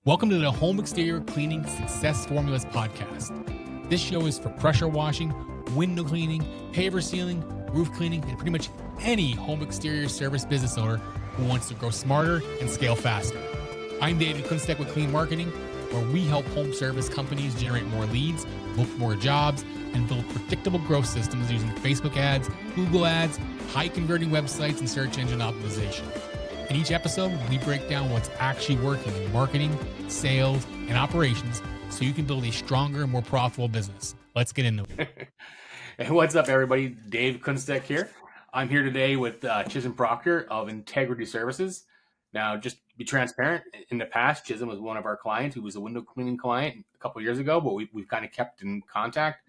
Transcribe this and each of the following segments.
Welcome to the Home Exterior Cleaning Success Formulas podcast. This show is for pressure washing, window cleaning, paver sealing, roof cleaning, and pretty much any home exterior service business owner who wants to grow smarter and scale faster. I'm David Kunstek with Clean Marketing, where we help home service companies generate more leads, book more jobs, and build predictable growth systems using Facebook ads, Google ads, high converting websites, and search engine optimization. In each episode, we break down what's actually working in marketing, sales, and operations so you can build a stronger and more profitable business. Let's get into it. Hey, what's up, everybody? Dave Kunstek here. I'm here today with Chisum Proctor of Integrity Services. Now, just to be transparent, in the past, Chisum was one of our clients who was a window cleaning client a couple of years ago, but we've kind of kept in contact.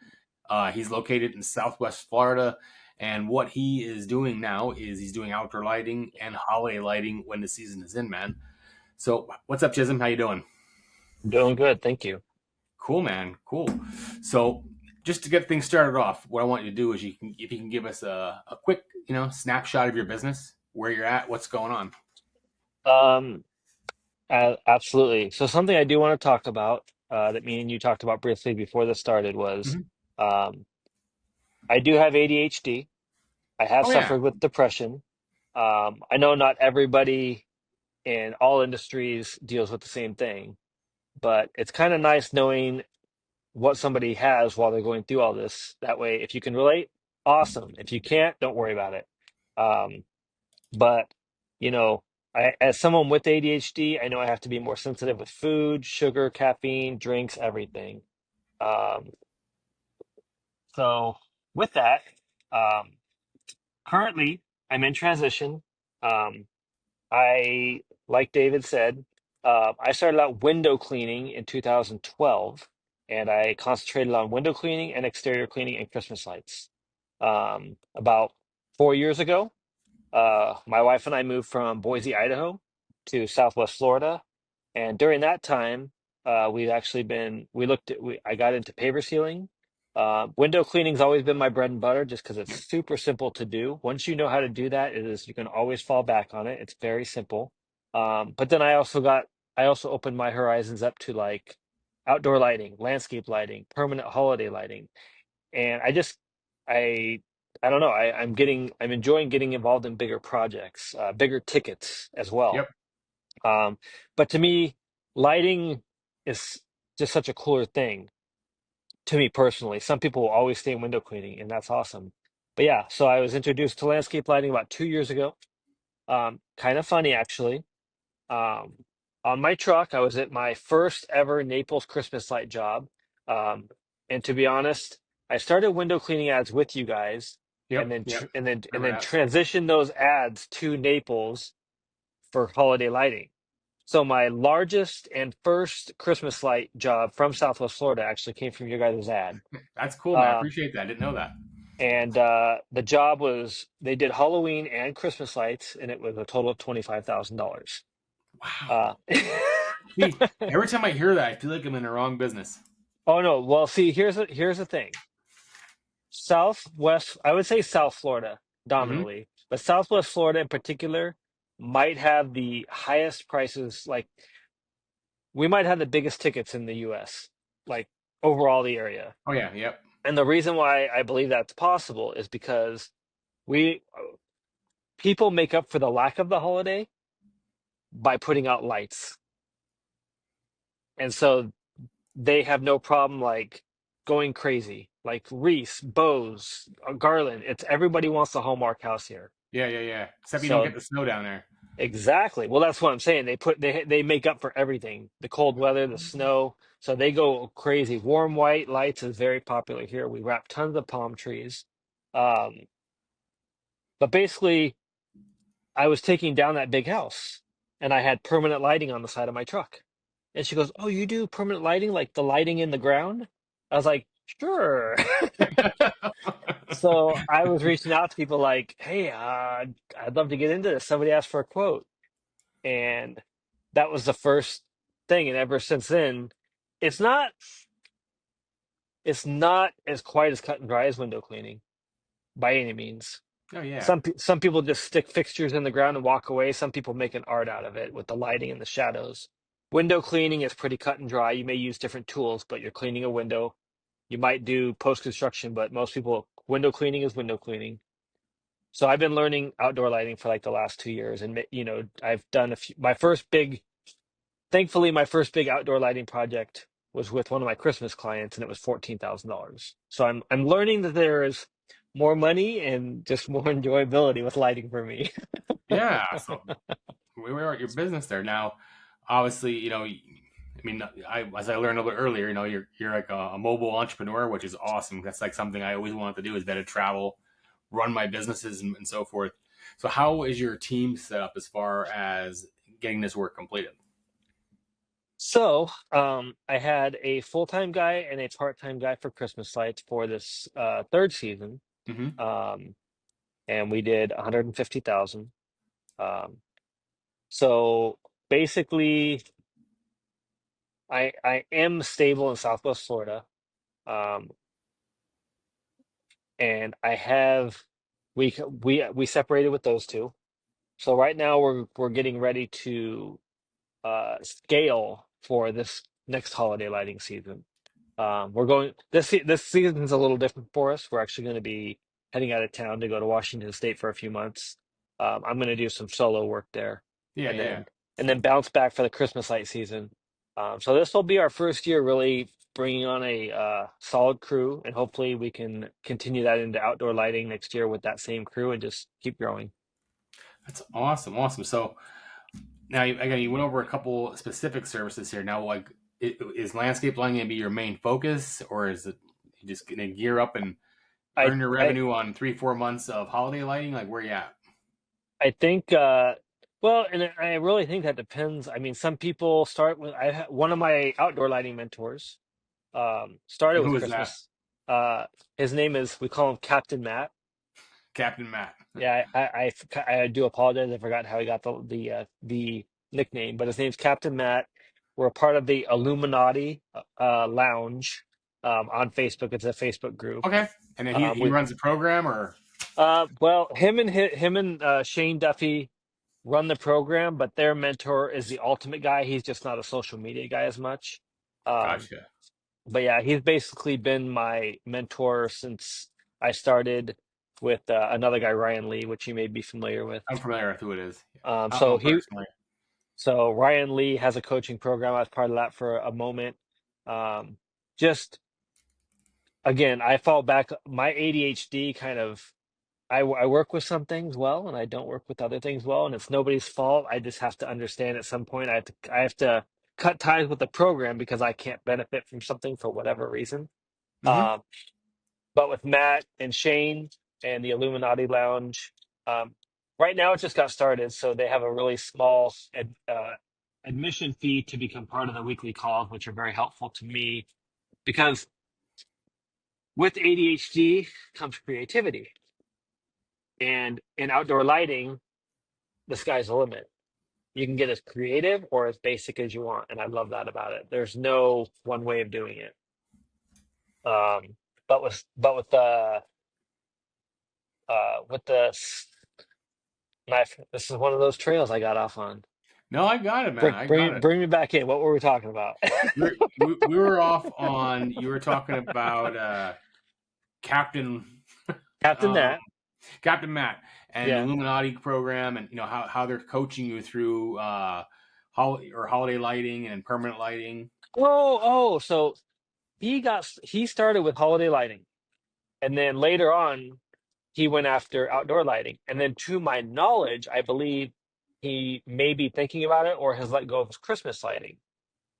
He's located in Southwest Florida. And what he is doing now is he's doing outdoor lighting and holiday lighting when the season is in, man. So what's up, Chisum? How you doing? Doing good, thank you. Cool, man. Cool. So just to get things started off, what I want you to do is if you can give us a quick, snapshot of your business, where you're at, what's going on. Absolutely. So something I do want to talk about that me and you talked about briefly before this started was um, I do have ADHD. I have Oh yeah. suffered with depression. I know not everybody in all industries deals with the same thing, but it's kind of nice knowing what somebody has while they're going through all this. That way, if you can relate, awesome. If you can't, don't worry about it. Um, But, you know, as someone with ADHD, I know I have to be more sensitive with food, sugar, caffeine, drinks, everything. Um, so with that, um, currently I'm in transition. Um, like David said, I started out window cleaning in 2012, and I concentrated on window cleaning and exterior cleaning and Christmas lights. About 4 years ago, my wife and I moved from Boise, Idaho to Southwest Florida. And during that time, I got into paver sealing. Window cleaning's always been my bread and butter just because it's super simple to do. Once you know how to do that, you can always fall back on it. It's very simple. But then I also opened my horizons up to like outdoor lighting, landscape lighting, permanent holiday lighting. And I I don't know. I'm enjoying getting involved in bigger projects, bigger tickets as well. Yep. Um, but to me, lighting is just such a cooler thing to me personally. Some people will always stay in window cleaning, and that's awesome. But yeah, so I was introduced to landscape lighting about 2 years ago. Kind of funny actually. Um, on my truck, I was at my first ever Naples Christmas light job. Um, and to be honest, I started window cleaning ads with you guys, and Yep. then Yep. and Remember then that. transitioned those ads to Naples for holiday lighting. So my largest and first Christmas light job from Southwest Florida actually came from your guys' ad. That's cool, man. I Um, appreciate that. I didn't know that. and the job was they did Halloween and Christmas lights, and it was a total of $25,000. Wow. Uh, See, every time I hear that, I feel like I'm in the wrong business. oh no, well, see, here's the thing. Southwest, I would say South Florida Mm-hmm. dominantly, but Southwest Florida in particular might have the highest prices. Like we might have the biggest tickets in the US, like overall the area. Oh yeah. Yep. And the reason why I believe that's possible is because we people make up for the lack of the holiday by putting out lights. And so they have no problem like going crazy, like wreaths, bows, garland. It's everybody wants the Hallmark house here. Yeah. Yeah. Yeah. Except you don't So get the snow down there. exactly. Well, that's what I'm saying. They make up for everything, the cold weather, the snow. So they go crazy. Warm white lights is very popular here. We wrap tons of palm trees. Um, but basically, I was taking down that big house, and I had permanent lighting on the side of my truck. And she goes, "Oh, you do permanent lighting, like the lighting in the ground?" I was like, "Sure." So I was reaching out to people like, "Hey, I'd love to get into this." Somebody asked for a quote, and that was the first thing. And ever since then, it's not it's not as quite as cut and dry as window cleaning by any means. Oh yeah. Some people just stick fixtures in the ground and walk away. Some people make an art out of it with the lighting and the shadows. Window cleaning is pretty cut and dry. You may use different tools, but you're cleaning a window. You might do post construction, but most people, window cleaning is window cleaning. So I've been learning outdoor lighting for like the last 2 years, and I've done a few. Thankfully, my first big outdoor lighting project was with one of my Christmas clients, and it was $14,000. So I'm learning that there is more money and just more enjoyability with lighting for me. Yeah. So we were at your business there. Now, obviously, I mean, as I learned a little bit earlier, you're like a mobile entrepreneur, which is awesome. That's like something I always wanted to do, is better travel, run my businesses, and so forth. So how is your team set up as far as getting this work completed? So, I had a full-time guy and a part-time guy for Christmas lights for this third season. Hmm. Um, and we did 150,000. Um, so basically, I am stable in Southwest Florida. Um, and I have we separated with those two. So right now we're getting ready to scale for this next holiday lighting season. We're going this season's a little different for us. We're actually going to be heading out of town to go to Washington State for a few months. I'm going to do some solo work there, Yeah, and yeah. then bounce back for the Christmas light season. So this will be our first year really bringing on a solid crew, and hopefully we can continue that into outdoor lighting next year with that same crew and just keep growing. That's awesome, awesome. So now, again, you went over a couple specific services here. Now, like, is landscape lighting going to be your main focus, or is it you just going to gear up and I earn your I revenue on 3-4 months of holiday lighting? Like, where you at? I think, well, and I really think that depends. I mean, some people start with, one of my outdoor lighting mentors, started And with who is that? Christmas. Uh, his name is, we call him Captain Matt. Captain Matt. Yeah, I do apologize. I forgot how he got the nickname, but his name's Captain Matt. We're a part of the Illuminati, Lounge, on Facebook. It's a Facebook group. Okay. And then he We, runs the program, or well, him and Shane Duffy run the program, but their mentor is the ultimate guy. He's just not a social media guy as much. Um, gotcha. but yeah, he's basically been my mentor since I started with another guy, Ryan Lee, which you may be familiar with. I'm familiar with who it is. Yeah. Um, I don't so know he, personally. so Ryan Lee has a coaching program. I was part of that for a moment. Um, just again, I fall back. My ADHD kind of I work with some things well, and I don't work with other things well, and it's nobody's fault. I just have to understand at some point I have to cut ties with the program because I can't benefit from something for whatever reason. Hmm. Um, but with Matt and Shane and the Illuminati Lounge, um, right now it just got started, so they have a really small admission fee to become part of the weekly calls, which are very helpful to me because with ADHD comes creativity, and in outdoor lighting the sky's the limit. You can get as creative or as basic as you want, and I love that about it. There's no one way of doing it. Um, but with the knife, this is one of those trails I got off on. No, I got it, man. Bring I got bring it. bring me back in. What were we talking about? We were off on. You were talking about Captain. Captain Um, Nat. Captain Matt and the Yeah. Illuminati program, and how they're coaching you through holiday lighting and permanent lighting. So he started with holiday lighting, and then later on he went after outdoor lighting. And then, to my knowledge, I believe he may be thinking about it or has let go of his Christmas lighting.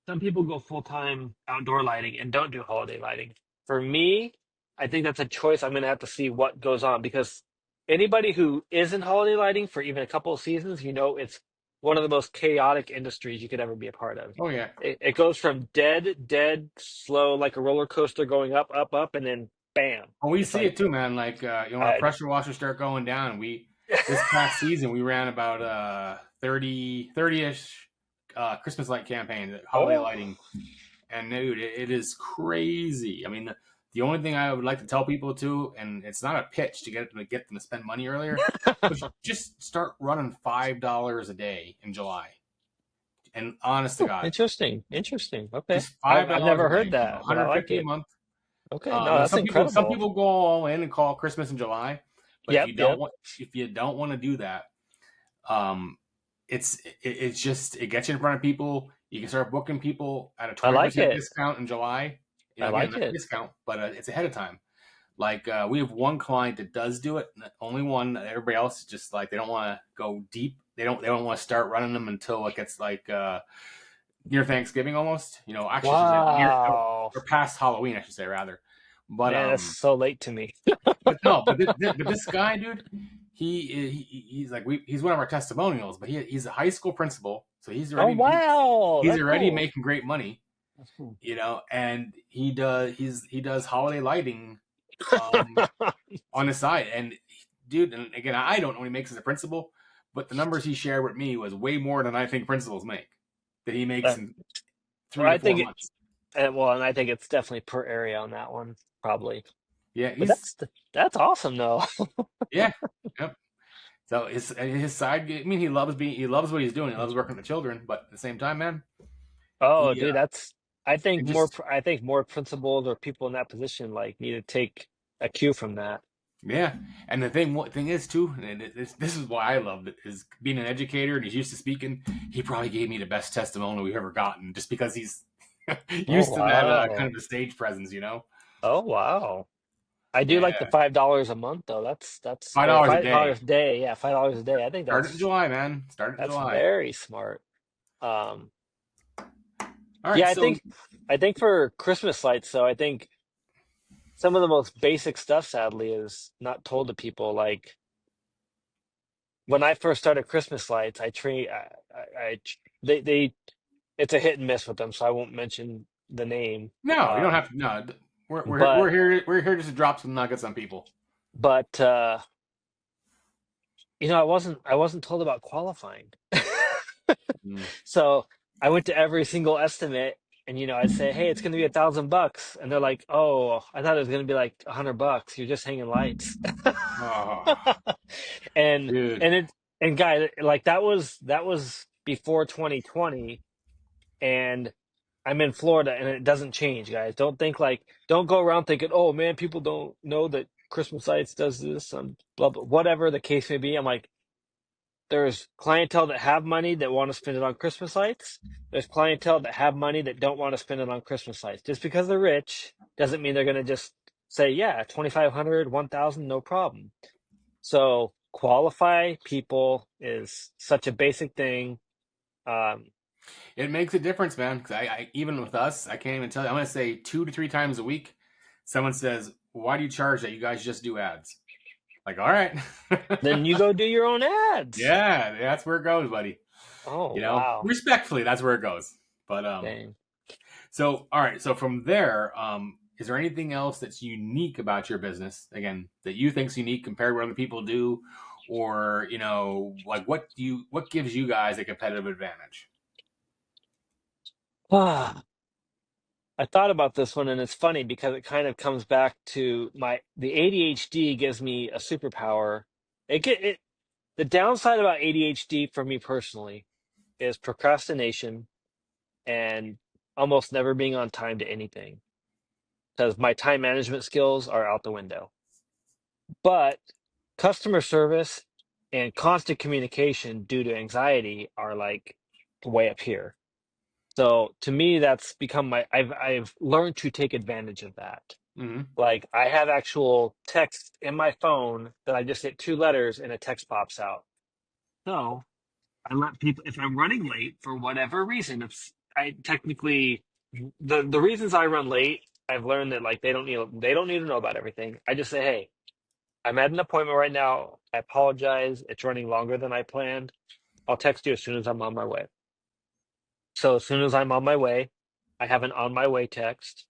Some people go full time outdoor lighting and don't do holiday lighting. For me, I think that's a choice. I'm going to have to see what goes on because anybody who is in holiday lighting for even a couple of seasons, it's one of the most chaotic industries you could ever be a part of. Oh yeah. It goes from dead, slow, like a roller coaster going up, up, up, and then bam. Well, we It's see like, it too, man. Like when our uh, pressure washers start going down, we this past season we ran about 30-ish Christmas light campaign, holiday oh, lighting, and dude, it is crazy. I mean, the only thing I would like to tell people too, and it's not a pitch to get them to spend money earlier, but just start running $5 a day in July. And honest to Oh, God, interesting. Okay, just I've $5 never a heard day, that, but I like 150 a it. month. Okay, no, Now that's some incredible. people go all in and call Christmas in July, but Yep. if you don't want to do that, um, it's just it gets you in front of people. You can start booking people at a I like 20% it. discount in July. I Again, like not a it. discount, but it's ahead of time. Like we have one client that does do it, only one. Everybody else is just like they don't want to go deep. They don't want to start running them until it gets like near Thanksgiving almost. Actually, I should say near Wow, or past Halloween, I should say rather. But man, that's so late to me. but no, but this guy, dude, he's like he's one of our testimonials, but he's a high school principal, so Oh wow, he's that's already cool. making great money, That's cool. and he does holiday lighting um on the side, and dude, and again, I don't know what he makes as a principal, but the numbers he shared with me was way more than I think principals make that he makes Uh, in well, three to I four think it, months. and I think it's definitely per area on that one, probably. Yeah, But he's that's awesome though. yeah, yep. So his side, I mean, he loves what he's doing. He loves working with the children, but at the same time, man, Oh, he dude, that's it just I think more principals or people in that position like need to take a cue from that. yeah. And the thing is too, and this is why I loved it is being an educator and he's used to speaking. He probably gave me the best testimonial we've ever gotten, just because he's Oh used to that kind wow. of a stage presence. Oh wow. I do like the Yeah, $5 a month though. That's or $5 a day. $5 a day. Yeah, $5 a day. I think Start it in July, man. Start it in that's July. very smart. Um, All right, yeah, so I think for Christmas lights, though, I think some of the most basic stuff, sadly, is not told to people. Like when I first started Christmas lights, they it's a hit and miss with them, so I won't mention the name. no, you don't Um, have to. No, but we're here just to drop some nuggets on people. but I wasn't told about qualifying. Mm. So I went to every single estimate and I'd say, hey, it's gonna be $1,000. And they're like, oh, I thought it was gonna be like $100. You're just hanging lights. Oh, And dude. and it and guys, like that was before 2020 and I'm in Florida and it doesn't change, guys. Don't go around thinking, oh man, people don't know that Christmas lights does this and blah blah whatever the case may be. I'm like, there's clientele that have money that want to spend it on Christmas lights. There's clientele that have money that don't want to spend it on Christmas lights. Just because they're rich doesn't mean they're going to just say, yeah, 2,500, 1,000, no problem. So qualify people is such a basic thing. Um, It makes a difference, man. Because even with us, I can't even tell you. I'm gonna say 2 to 3 times a week, someone says, "Why do you charge that? You guys just do ads." Like, all right, then you go do your own ads. yeah, that's where it goes, buddy. Oh, wow. Respectfully, that's where it goes. But Dang. so all right. So from there, is there anything else that's unique about your business? Again, that you think's unique compared to what other people do, or like what gives you guys a competitive advantage? Ah, I thought about this one and it's funny because it kind of comes back to the ADHD gives me a superpower. It The downside about ADHD for me personally is procrastination and almost never being on time to anything because my time management skills are out the window. But customer service and constant communication due to anxiety are like way up here. So to me, that's become I've learned to take advantage of that. Mm-hmm. Like I have actual text in my phone that I just hit two letters and a text pops out. So I let people, if I'm running late for whatever reason, if I technically, the reasons I run late, I've learned that like they don't need to know about everything. I just say, hey, I'm at an appointment right now. I apologize. It's running longer than I planned. I'll text you as soon as I'm on my way. So as soon as I'm on my way, I have an on my way text.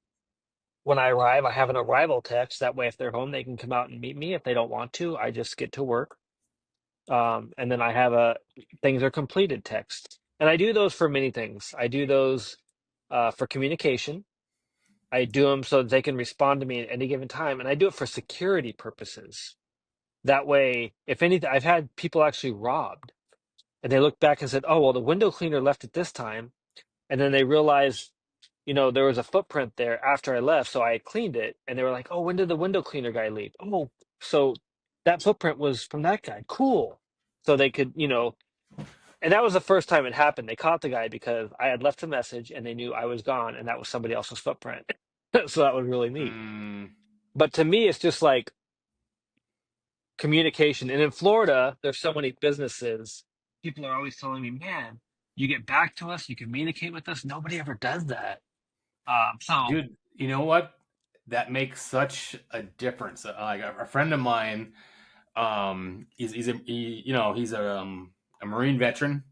When I arrive, I have an arrival text. That way, if they're home, they can come out and meet me. If they don't want to, I just get to work. And then I have a things are completed text. And I do those for many things. I do those for communication. I do them so that they can respond to me at any given time. And I do it for security purposes. That way, if anything, I've had people actually robbed. And they looked back and said, "Oh, well, the window cleaner left at this time." And then they realized, there was a footprint there after I left, so I cleaned it. And they were like, "Oh, when did the window cleaner guy leave?" Oh, so that footprint was from that guy. Cool. So they could, and that was the first time it happened. They caught the guy because I had left a message and they knew I was gone, and that was somebody else's footprint. So that was really neat. Mm, But to me, it's just like communication. And in Florida, there's so many businesses. People are always telling me, "Man, you get back to us, you communicate with us." Nobody ever does that. So dude, you know what? That makes such a difference. Like a friend of mine, he's a Marine veteran,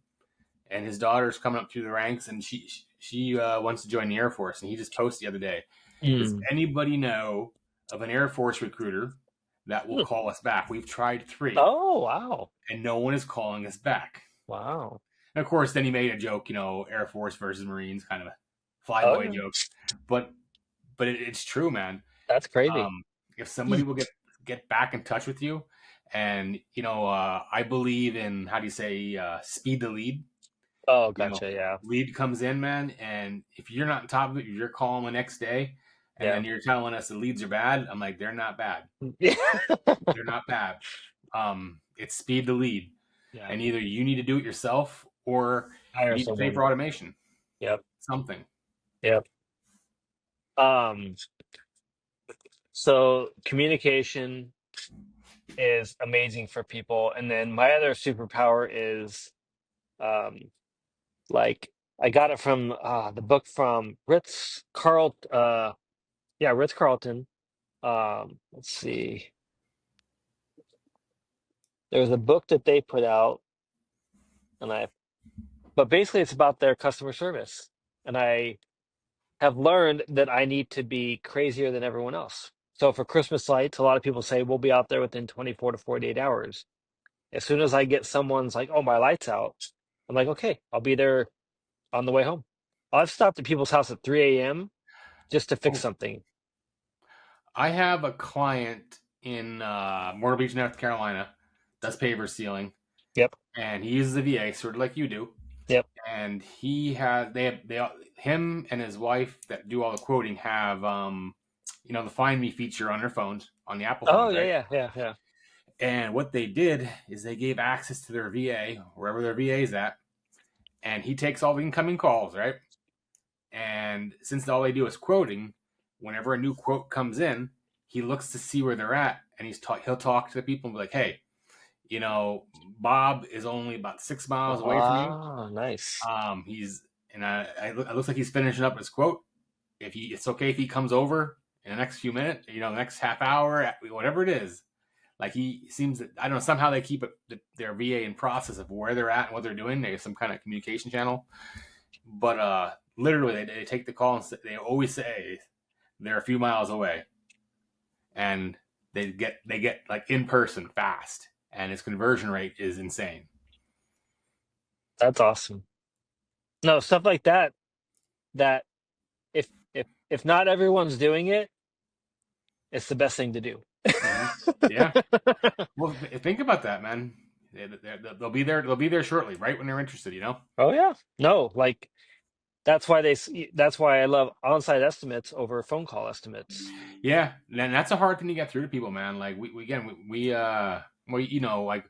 and his daughter's coming up through the ranks, and she wants to join the Air Force, and he just posted the other day. Does mm. anybody know of an Air Force recruiter that will call us back? We've tried three, Oh, wow. and no one is calling us back. Wow. And of course, then he made a joke, Air Force versus Marines, kind of a Oh, flyboy yeah. joke. But it's true, man. That's crazy. Um, if somebody will get back in touch with you, and I believe in, how do you say, speed the lead. Oh, You know, gotcha. Yeah. lead comes in, man, and if you're not on top of it, you're calling the next day, and Yeah. then you're telling us the leads are bad. I'm like, they're not bad. Yeah. They're not bad. It's speed the lead, Yeah. and either you need to do it yourself or you Hire need to pay someone. for automation, Yep. something. Yep. Um, so communication is amazing for people. And then my other superpower is um like I got it from the book from Ritz Carlton. Let's see. There was a book that they put out, and but basically it's about their customer service. And I have learned that I need to be crazier than everyone else. So for Christmas lights, a lot of people say we'll be out there within 24 to 48 hours. As soon as I get someone's like, "Oh, my light's out," I'm like, "Okay, I'll be there on the way home." I've stopped at people's house at 3 a.m. just to fix Oh, something. I have a client in Myrtle Beach, North Carolina, does paver sealing, Yep. and he uses a VA, sort of like you do. Yep. And him and his wife that do all the quoting have the Find Me feature on their phones, on the Apple Oh, phones, yeah, right? yeah, yeah, yeah. And what they did is they gave access to their VA, wherever their VA is at, and he takes all the incoming calls, right? And since all they do is quoting, whenever a new quote comes in, he looks to see where they're at, and he'll talk to the people and be like, "Hey, Bob is only about 6 miles away from you. Ah, nice. He's and it looks like he's finishing up his quote. It's okay if he comes over in the next few minutes, the next half hour, whatever it is. Like he seems that, I don't know, somehow they keep their VA in process of where they're at and what they're doing. They have some kind of communication channel, but literally they take the call and they always say they're a few miles away, and they get like in person fast, and his conversion rate is insane. That's awesome. No, stuff like that, that if not everyone's doing it, it's the best thing to do. Mm-hmm. Yeah. Well, think about that, man. They'll be there. They'll be there shortly, right when they're interested. Oh yeah. No, like that's why I love on-site estimates over phone call estimates. Yeah, and that's a hard thing to get through to people, man. Like we again, like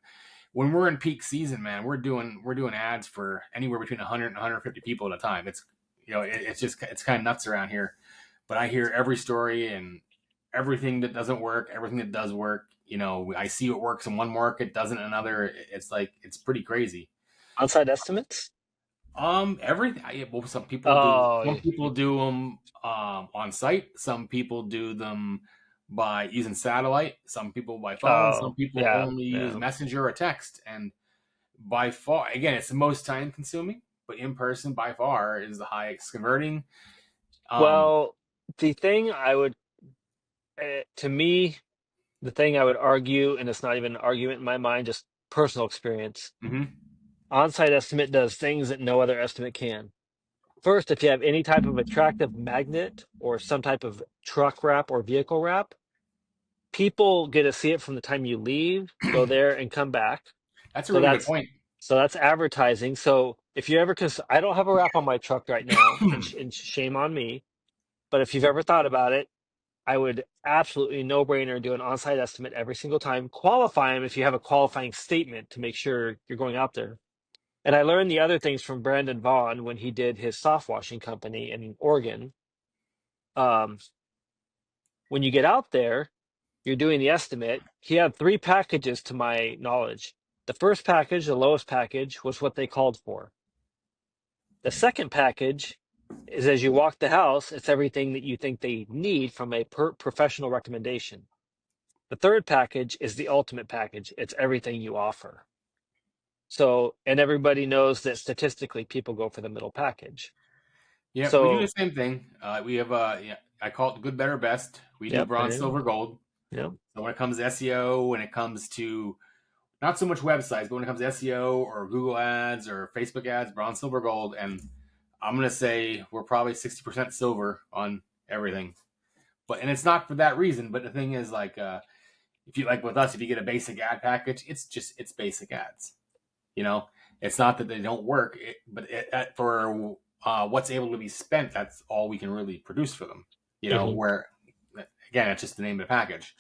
when we're in peak season, man, we're doing ads for anywhere between 100 and 150 people at a time. It's kind of nuts around here. But I hear every story and everything that doesn't work, everything that does work. I see what works in one market, doesn't in another. It's like it's pretty crazy. On-site estimates? Everything. Well, some people do. Oh, Some people do them on site. Some people do them by using satellite. Some people by phone. Some oh, people yeah, only use yeah. messenger or text. And by far, again, it's the most time consuming. But in person, by far, is the highest converting. Um, Well, the thing I would, to me, the thing I would argue, and it's not even an argument in my mind, just personal experience. mhm. On-site estimate does things that no other estimate can. First, if you have any type of attractive magnet or some type of truck wrap or vehicle wrap, people get to see it from the time you leave, go there, and come back. That's a So really good that's point. So that's advertising. So if you ever, because I don't have a wrap on my truck right now, and shame on me, but if you've ever thought about it, I would absolutely no brainer do an on-site estimate every single time. Qualify them if you have a qualifying statement to make sure you're going out there. And I learned the other things from Brandon Vaughn when he did his soft washing company in Oregon. Um, when you get out there, you're doing the estimate. He had 3 packages to my knowledge. The first package, the lowest package, was what they called for. The second package is as you walk the house, it's everything that you think they need from a professional recommendation. The third package is the ultimate package. It's everything you offer. So, and everybody knows that statistically people go for the middle package. Yeah, we do the So, same thing. We have yeah, I call it good, better, best. We do yep, there bronze, you go. silver, gold. Yep. So when it comes to SEO, when it comes to not so much websites, but when it comes to SEO or Google ads or Facebook ads, bronze, silver, gold, and I'm gonna say we're probably 60% silver on everything. But and it's not for that reason. But the thing is, like, if you like with us, if you get a basic ad package, it's basic ads. You know, it's not that they don't work, but for what's able to be spent, that's all we can really produce for them. You know, Hmm. where again, it's just the name of the package.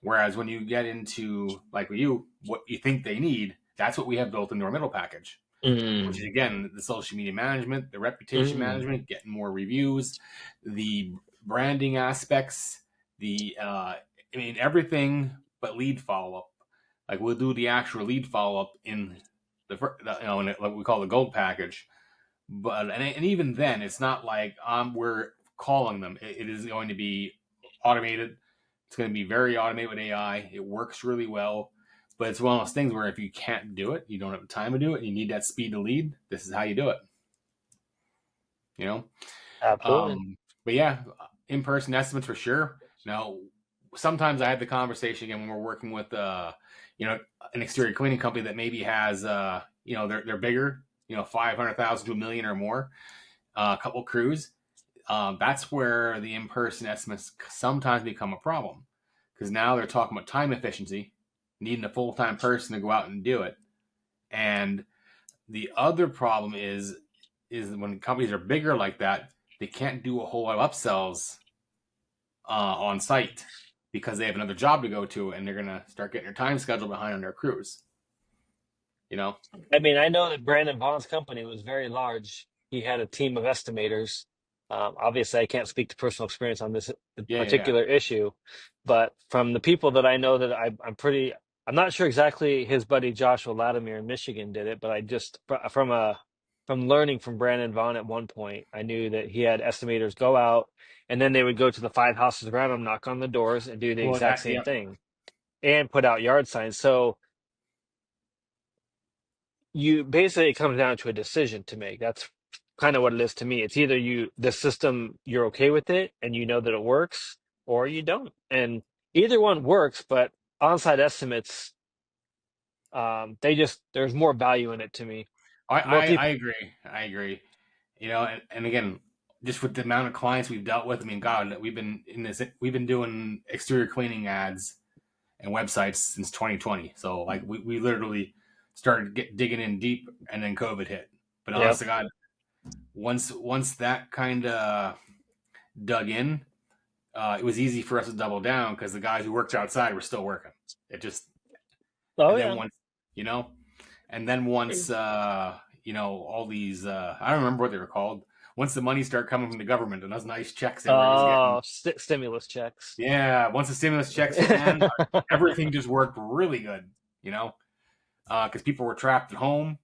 Whereas when you get into like what you think they need, that's what we have built into our middle package, which is Mm. again the social media management, the reputation Mm. management, getting more reviews, the branding aspects, I mean everything but lead follow up. Like we'll do the actual lead follow up in in what we call the gold package, but and even then it's not like we're calling them. It is going to be automated. It's going to be very automated with AI. It works really well. But it's one of those things where if you can't do it, you don't have time to do it, and you need that speed to lead, this is how you do it. You know? Absolutely. But yeah, in person estimates for sure. Now, sometimes I have the conversation again when we're working with, an exterior cleaning company that maybe has, they're bigger, 500,000 to a million or more, a couple crews. That's where the in person estimates sometimes become a problem because now they're talking about time efficiency, needing a full time person to go out and do it. And the other problem is when companies are bigger like that, they can't do a whole lot of upsells on site because they have another job to go to, and they're gonna start getting their time schedule behind on their crews. You know? I mean, I know that Brandon Vaughn's company was very large. He had a team of estimators. Obviously, I can't speak to personal experience on this Yeah, yeah, yeah. particular issue, but from the people that I know that I'm not sure exactly his buddy Joshua Latimer in Michigan did it, but I just from learning from Brandon Vaughn at one point, I knew that he had estimators go out and then they would go to the 5 houses around him, knock on the doors, and do the Well, exact that same yeah. thing and put out yard signs. So you basically it comes down to a decision to make. That's kind of what it is to me. It's either the system you're okay with it and you know that it works, or you don't. And either one works, but on-site estimates, there's more value in it to me. I, More I people. I agree. I agree. And again, just with the amount of clients we've dealt with, I mean, God, we've been doing exterior cleaning ads and websites since 2020. So like we literally started digging in deep, and then COVID hit. But Yep. honest to God, once that kind of dug in, it was easy for us to double down because the guys who worked outside were still working. It just Oh and then yeah. once you know, and then once all these I don't remember what they were called. Once the money started coming from the government and those nice checks everybody was getting, Stimulus checks. yeah. Once the stimulus checks hit, man, everything just worked really good. You know, because people were trapped at home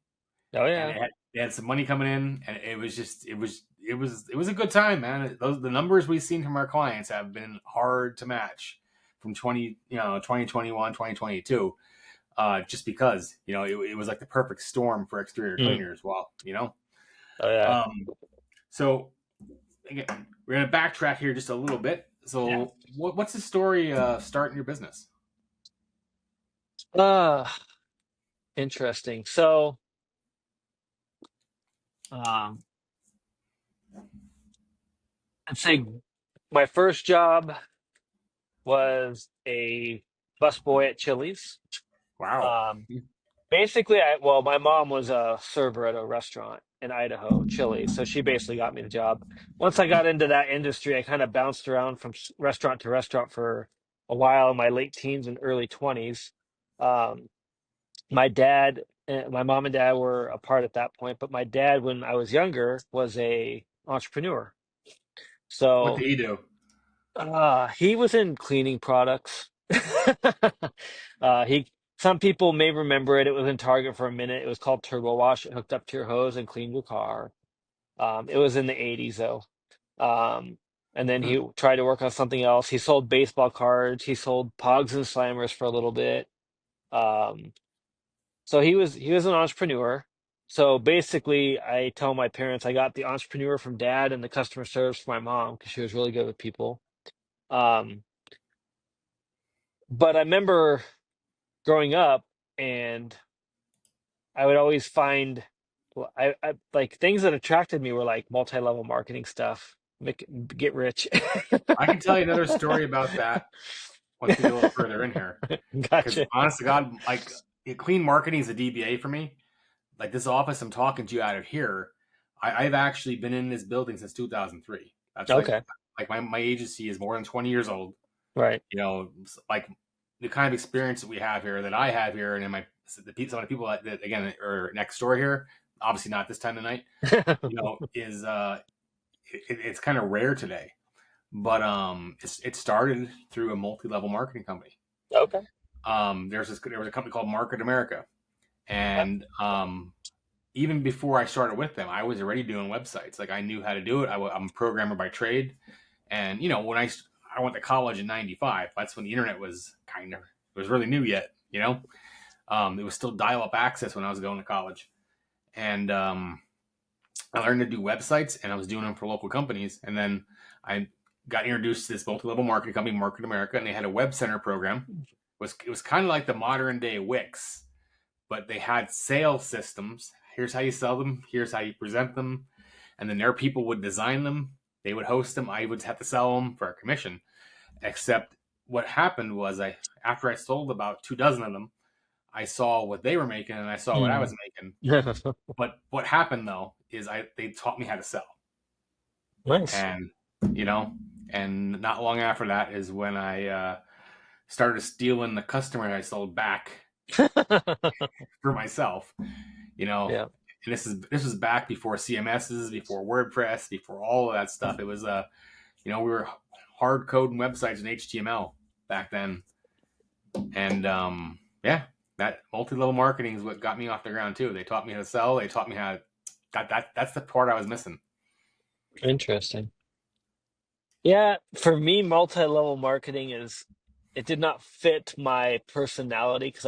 Oh and yeah. they had some money coming in, and it was a good time, man. The numbers we've seen from our clients have been hard to match from 2021, 2022. Just because it was like the perfect storm for exterior Mm. cleaners. Well, Oh yeah. um, so again, we're gonna backtrack here just a little bit. Yeah. So, what's the story starting your business? Uh, Interesting. So, um, I'd say my first job was a busboy at Chili's. Wow. Um, Basically, my mom was a server at a restaurant in Idaho, Chile, so she basically got me the job. Once I got into that industry, I kind of bounced around from restaurant to restaurant for a while in my late teens and early 20s. Um, my mom and dad were apart at that point, but my dad, when I was younger, was a entrepreneur. What did So he do? he was in cleaning products. He Some people may remember it. It was in Target for a minute. It was called Turbo Wash. It hooked up to your hose and cleaned your car. It was in the 80s though. Um, and then Hmm. he tried to work on something else. He sold baseball cards. He sold Pogs and Slammers for a little bit. Um, so he was an entrepreneur. So basically, I tell my parents I got the entrepreneur from dad and the customer service from my mom because she was really good with people. Um, but I remember growing up, and I would always find, well, I like things that attracted me were like multi-level marketing stuff, get rich. I can tell you another story about that once we get a little further in here. Because Gotcha. honest to God, like clean marketing is a DBA for me. Like this office I'm talking to you out of here, I've actually been in this building since 2003. That's Okay. like my agency is more than 20 years old. Right. You know, like the kind of experience that we have here, that I have here, and in some of the people that again are next door here, obviously not this time of night, you know, is it's kind of rare today. But it started through a multi-level marketing company. Okay. There was a company called Market America, and even before I started with them, I was already doing websites. Like I knew how to do it. I'm a programmer by trade, and you know when I went to college in '95, that's when the internet was it was really new yet. You know, it was still dial-up access when I was going to college, and I learned to do websites, and I was doing them for local companies, and then I got introduced to this multi-level marketing company, Market America, and they had a web center program. It was kind of like the modern day Wix, but they had sales systems. Here's how you sell them. Here's how you present them, and then their people would design them. They would host them. I would have to sell them for a commission. Except what happened was after I sold about 2 dozen of them, I saw what they were making and I saw what I Hmm. was making. But what happened though is they taught me how to sell, Nice. and you know, and not long after that is when I started stealing the customer I sold back for myself. You know, Yeah. and this was back before CMSs, before WordPress, before all of that stuff. It was we were hard coding websites in HTML back then, and yeah, that multi-level marketing is what got me off the ground too. They taught me how to sell. They taught me how to, that's the part I was missing. Interesting. Yeah, for me, multi-level marketing it did not fit my personality because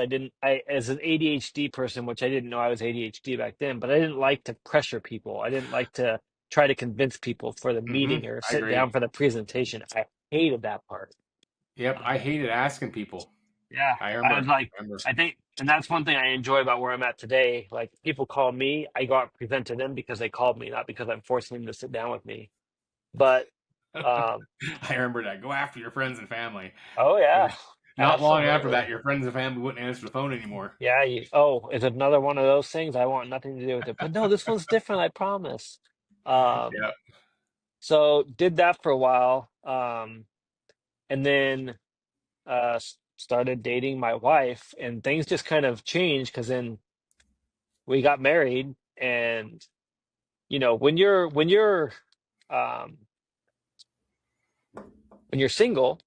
as an ADHD person, which I didn't know I was ADHD back then, but I didn't like to pressure people. I didn't like to try to convince people for the meeting or I sit agree. down for the presentation. I hated that part. Yep, I Um, hated asking people. yeah, I I was remember. like, I remember. I think, and that's one thing I enjoy about where I'm at today. Like people call me, I go out and present to them because they called me, not because I'm forcing them to sit down with me. But um, I remember that. Go after your friends and family. oh yeah, Not long after that, absolutely. your friends and family wouldn't answer the phone anymore. Yeah, is it another one of those things? I want nothing to do with it. But no, this one's different, I promise. Um, Yeah. so did that for a while. And then started dating my wife, and things just kind of changed because then we got married, and um when you're single,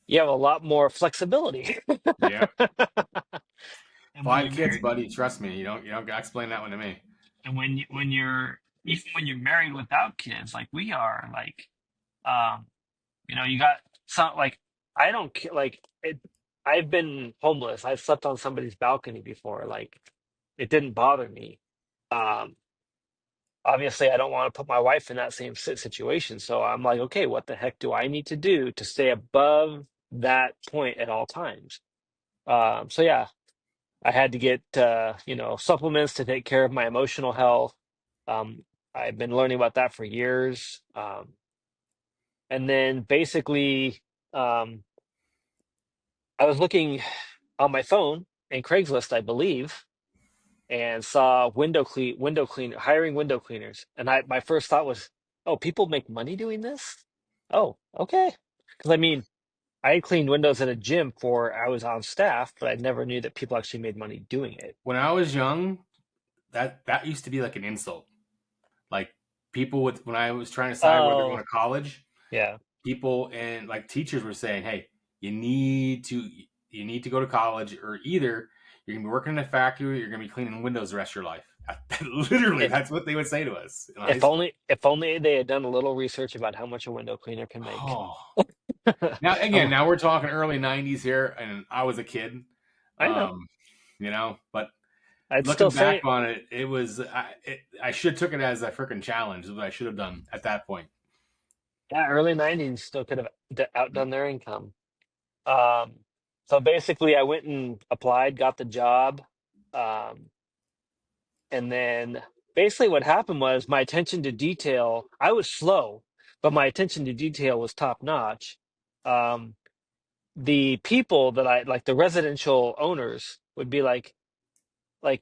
you have a lot more flexibility. Yeah. And when Five you're kids, married, buddy. Trust me. You don't gotta explain that one to me. and when you're even when you're married without kids, like we are, like um you got some like I don't care like it. I've been homeless. I've slept on somebody's balcony before. Like it didn't bother me. Um, Obviously, I don't want to put my wife in that same situation. So I'm like, okay, what the heck do I need to do to stay above that point at all times? So yeah, I had to get supplements to take care of my emotional health. Um, I've been learning about that for years. And then basically, um, I was looking on my phone in Craigslist, I believe, and saw hiring window cleaners. And my first thought was, oh, people make money doing this? Oh, okay. Because I mean, I cleaned windows at a gym I was on staff, but I never knew that people actually made money doing it. When I was young, that used to be like an insult. Like people when I was trying to decide whether to go Oh, to college, yeah. people and like teachers were saying, "Hey, you need to go to college, or either you're gonna be working in a factory, or you're gonna be cleaning windows the rest of your life." Literally, If that's what they would say to us in high if school. only they had done a little research about how much a window cleaner can make. Oh, now we're talking early '90s here, and I was a kid, I know. um, but I'd still looking back say, on it, I should took it as a freaking challenge. Is what I should have done at that point. yeah, early 90s still could have outdone their income. Um, so basically, I went and applied, got the job. Um, And then basically what happened was my attention to detail, I was slow, but my attention to detail was top notch. Um, the people that I like, the residential owners would be like,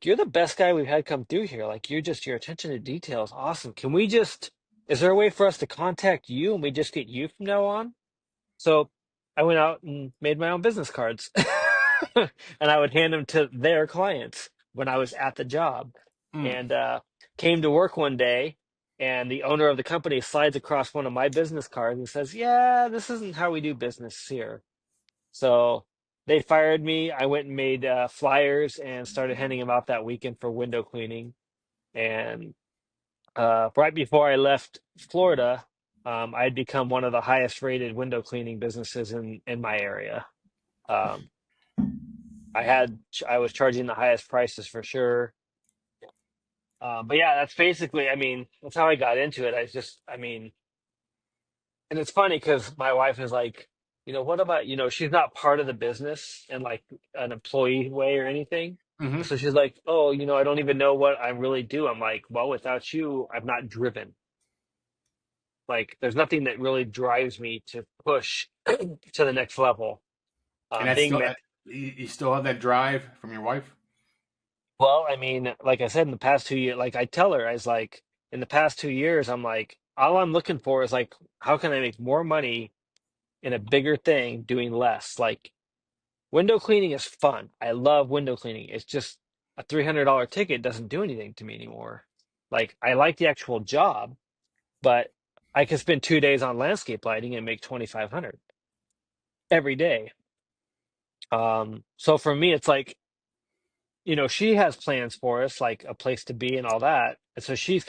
you're the best guy we've had come through here. Like your attention to detail is awesome. Is there a way for us to contact you and we just get you from now on? So I went out and made my own business cards and I would hand them to their clients when I was at the job. Mm. And came to work one day, and the owner of the company slides across one of my business cards and says, "Yeah, this isn't how we do business here." So they fired me. I went and made flyers and started handing them out that weekend for window cleaning. And right before I left Florida, I had become one of the highest rated window cleaning businesses in my area. Um, I was charging the highest prices for sure. But yeah, that's basically, I mean, that's how I got into it. I mean, and it's funny because my wife is like, what about, she's not part of the business in like an employee way or anything. Hmm. So she's like, oh, I don't even know what I really do. I'm like, well, without you, I'm not driven. Like, there's nothing that really drives me to push to the next level. And that's Being still met. you still have that drive from your wife. Well, I mean, like I said, in the past 2 years, like I tell her, I was like, in the past 2 years, I'm like, all I'm looking for is like, how can I make more money in a bigger thing doing less? Like, window cleaning is fun. I love window cleaning. It's just a $300 ticket doesn't do anything to me anymore. Like, I like the actual job, but I can spend 2 days on landscape lighting and make 2,500 every day. So for me, it's like, she has plans for us, like a place to be and all that. And so she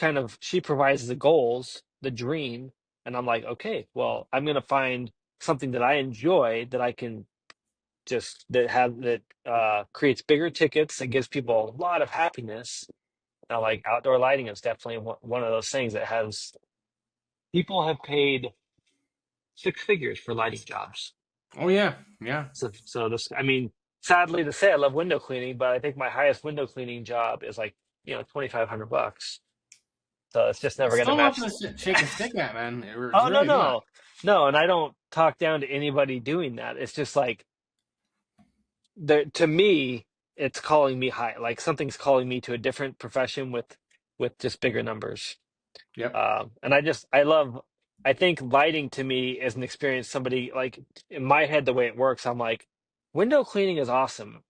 provides the goals, the dream. And I'm like, okay, well, I'm going to find something that I enjoy that I can that creates bigger tickets and gives people a lot of happiness. Now, like outdoor lighting is definitely one of those things that has people have paid six figures for lighting jobs. Oh yeah, yeah. So this, I mean, sadly to say, I love window cleaning, but I think my highest window cleaning job is like, $2,500. So it's just never going to Still match. nothing to shake a stick at, man. It's Oh, no, really not. no, no. And I don't talk down to anybody doing that. It's just like to me, it's calling me high. Like something's calling me to a different profession with just bigger numbers. Yep. And I think lighting to me is an experience somebody like in my head, the way it works, I'm like, window cleaning is awesome.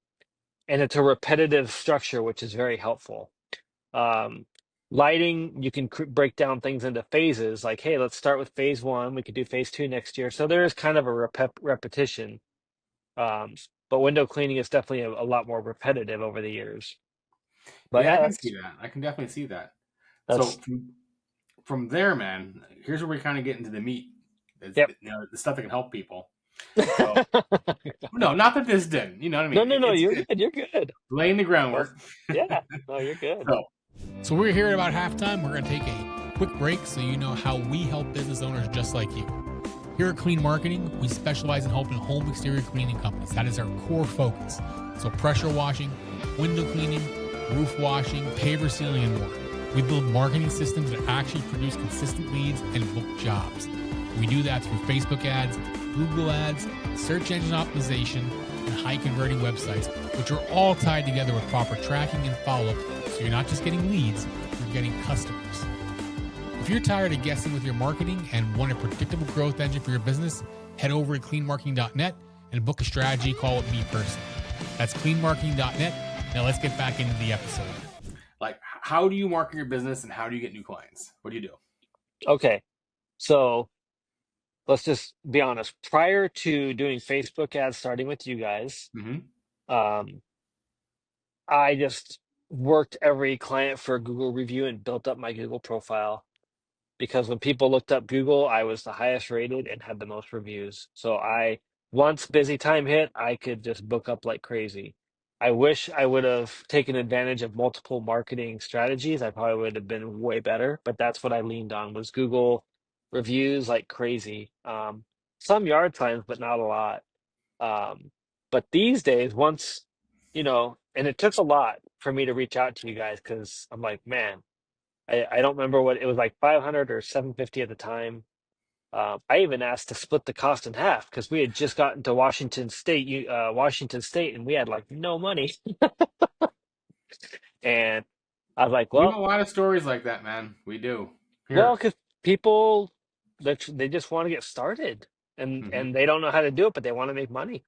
And it's a repetitive structure, which is very helpful. Um, Lighting, you can break down things into phases. Like, hey, let's start with phase one. We could do phase two next year. So there is kind of a repetition. Um, but window cleaning is definitely a lot more repetitive over the years. But Yeah, I yeah, can see that. I can definitely see that. So that's from there, man, here's where we kind of get into the meat. It's, yep. the stuff that can help people. So no, not that this didn't. You know what I No, mean? no, no. It's You're good. good. You're good. Laying the Well, groundwork. yeah. No, you're good. So So we're here at about halftime. We're going to take a quick break so you know how we help business owners just like you. Here at Clean Marketing, we specialize in helping home exterior cleaning companies. That is our core focus. So pressure washing, window cleaning, roof washing, paver sealing, and more. We build marketing systems that actually produce consistent leads and book jobs. We do that through Facebook ads, Google ads, search engine optimization, and high converting websites, which are all tied together with proper tracking and follow up, so you're not just getting leads, you're getting customers. If you're tired of guessing with your marketing and want a predictable growth engine for your business, head over to cleanmarketing.net and book a strategy call with me personally. That's cleanmarketing.net. Now let's get back into the episode. Like, how do you market your business and how do you get new clients? What do you do? Okay, so let's just be honest. Prior to doing Facebook ads, starting with you guys, um, I just worked every client for a Google review and built up my Google profile. Because when people looked up Google, I was the highest rated and had the most reviews. So once busy time hit, I could just book up like crazy. I wish I would have taken advantage of multiple marketing strategies. I probably would have been way better, but that's what I leaned on was Google reviews like crazy. Some yard signs, but not a lot. But these days, and it took a lot for me to reach out to you guys because I'm like, man, I don't remember what it was like 500 or 750 at the time. I even asked to split the cost in half because we had just gotten to Washington State, and we had like no money. And I was like, We have a lot of stories like that, man. We do. Here. because people they just want to get started, and they don't know how to do it, but they want to make money.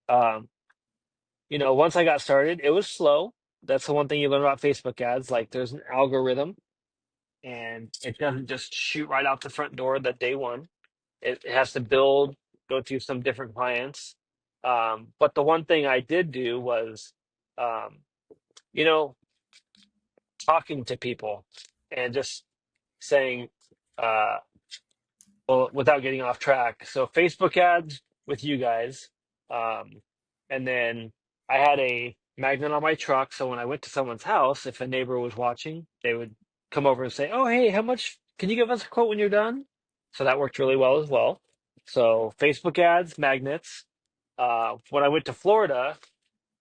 Um, once I got started, it was slow. That's the one thing you learn about Facebook ads. Like, there's an algorithm, and it doesn't just shoot right out the front door that day one. It has to build, go through some different clients. But the one thing I did do was, um, you know, talking to people and just saying, uh, well, without getting off track. So Facebook ads with you guys, um, and then I had a magnet on my truck. So when I went to someone's house, if a neighbor was watching, they would come over and say, "Oh, hey, how much? Can you give us a quote when you're done?" So that worked really well as well. So Facebook ads, magnets. When I went to Florida,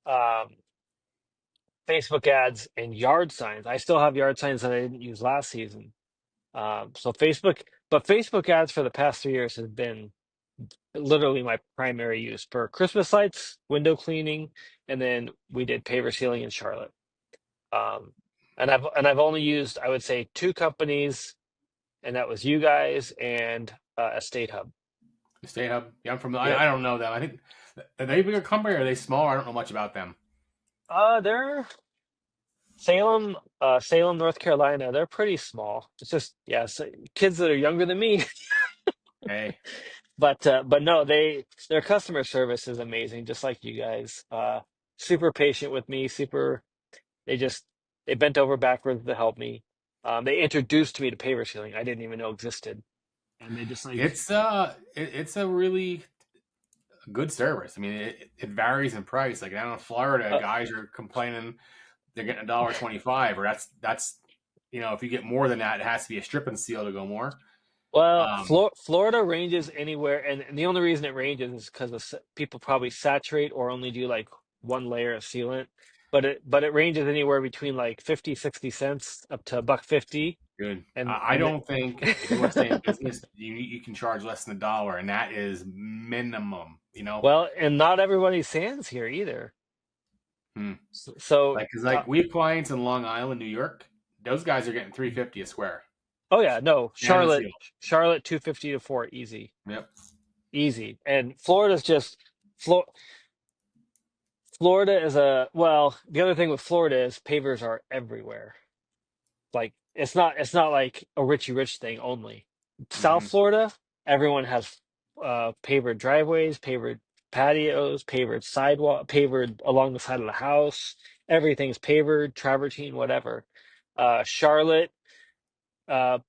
um, Facebook ads and yard signs. I still have yard signs that I didn't use last season. But Facebook ads for the past 3 years has been literally my primary use for Christmas lights, window cleaning, and then we did paver sealing in Charlotte. Um, and I've only used, I would say, two companies, and that was you guys and Estate Hub. Estate Hub. Yeah, I'm from. Yep. I don't know them. I think are they a bigger company or are they smaller? I don't know much about them. They're Salem, North Carolina. They're pretty small. It's just kids that are younger than me. Hey, But no, their customer service is amazing, just like you guys. Super patient with me. They just they bent over backwards to help me. They introduced me to paver sealing. I didn't even know existed, and they just like, it's a really good service. I mean, it varies in price. Like down in Florida, uh, guys are complaining they're getting $1.25, or that's if you get more than that, it has to be a strip and seal to go more. well, Um, Florida ranges anywhere, and the only reason it ranges is because people probably saturate or only do like one layer of sealant. But it ranges anywhere between like 50, 60 cents up to $1.50. Good. And I and don't think if you want to stay in business, you can charge less than $1, and that is minimum. Well, and not everybody's sands here either. Hmm. So, Like we have clients in Long Island, New York. Those guys are getting $3.50 a square, oh yeah, no, sand and seal. Charlotte 250 to 4 easy. Yep. Easy. And Florida's just Flo Florida is the other thing with Florida is pavers are everywhere. Like, it's not like a Richie Rich thing only. South hmm Florida, everyone has pavered driveways, pavered patios, pavered sidewalk, pavered along the side of the house. Everything's pavered, travertine, whatever. Charlotte,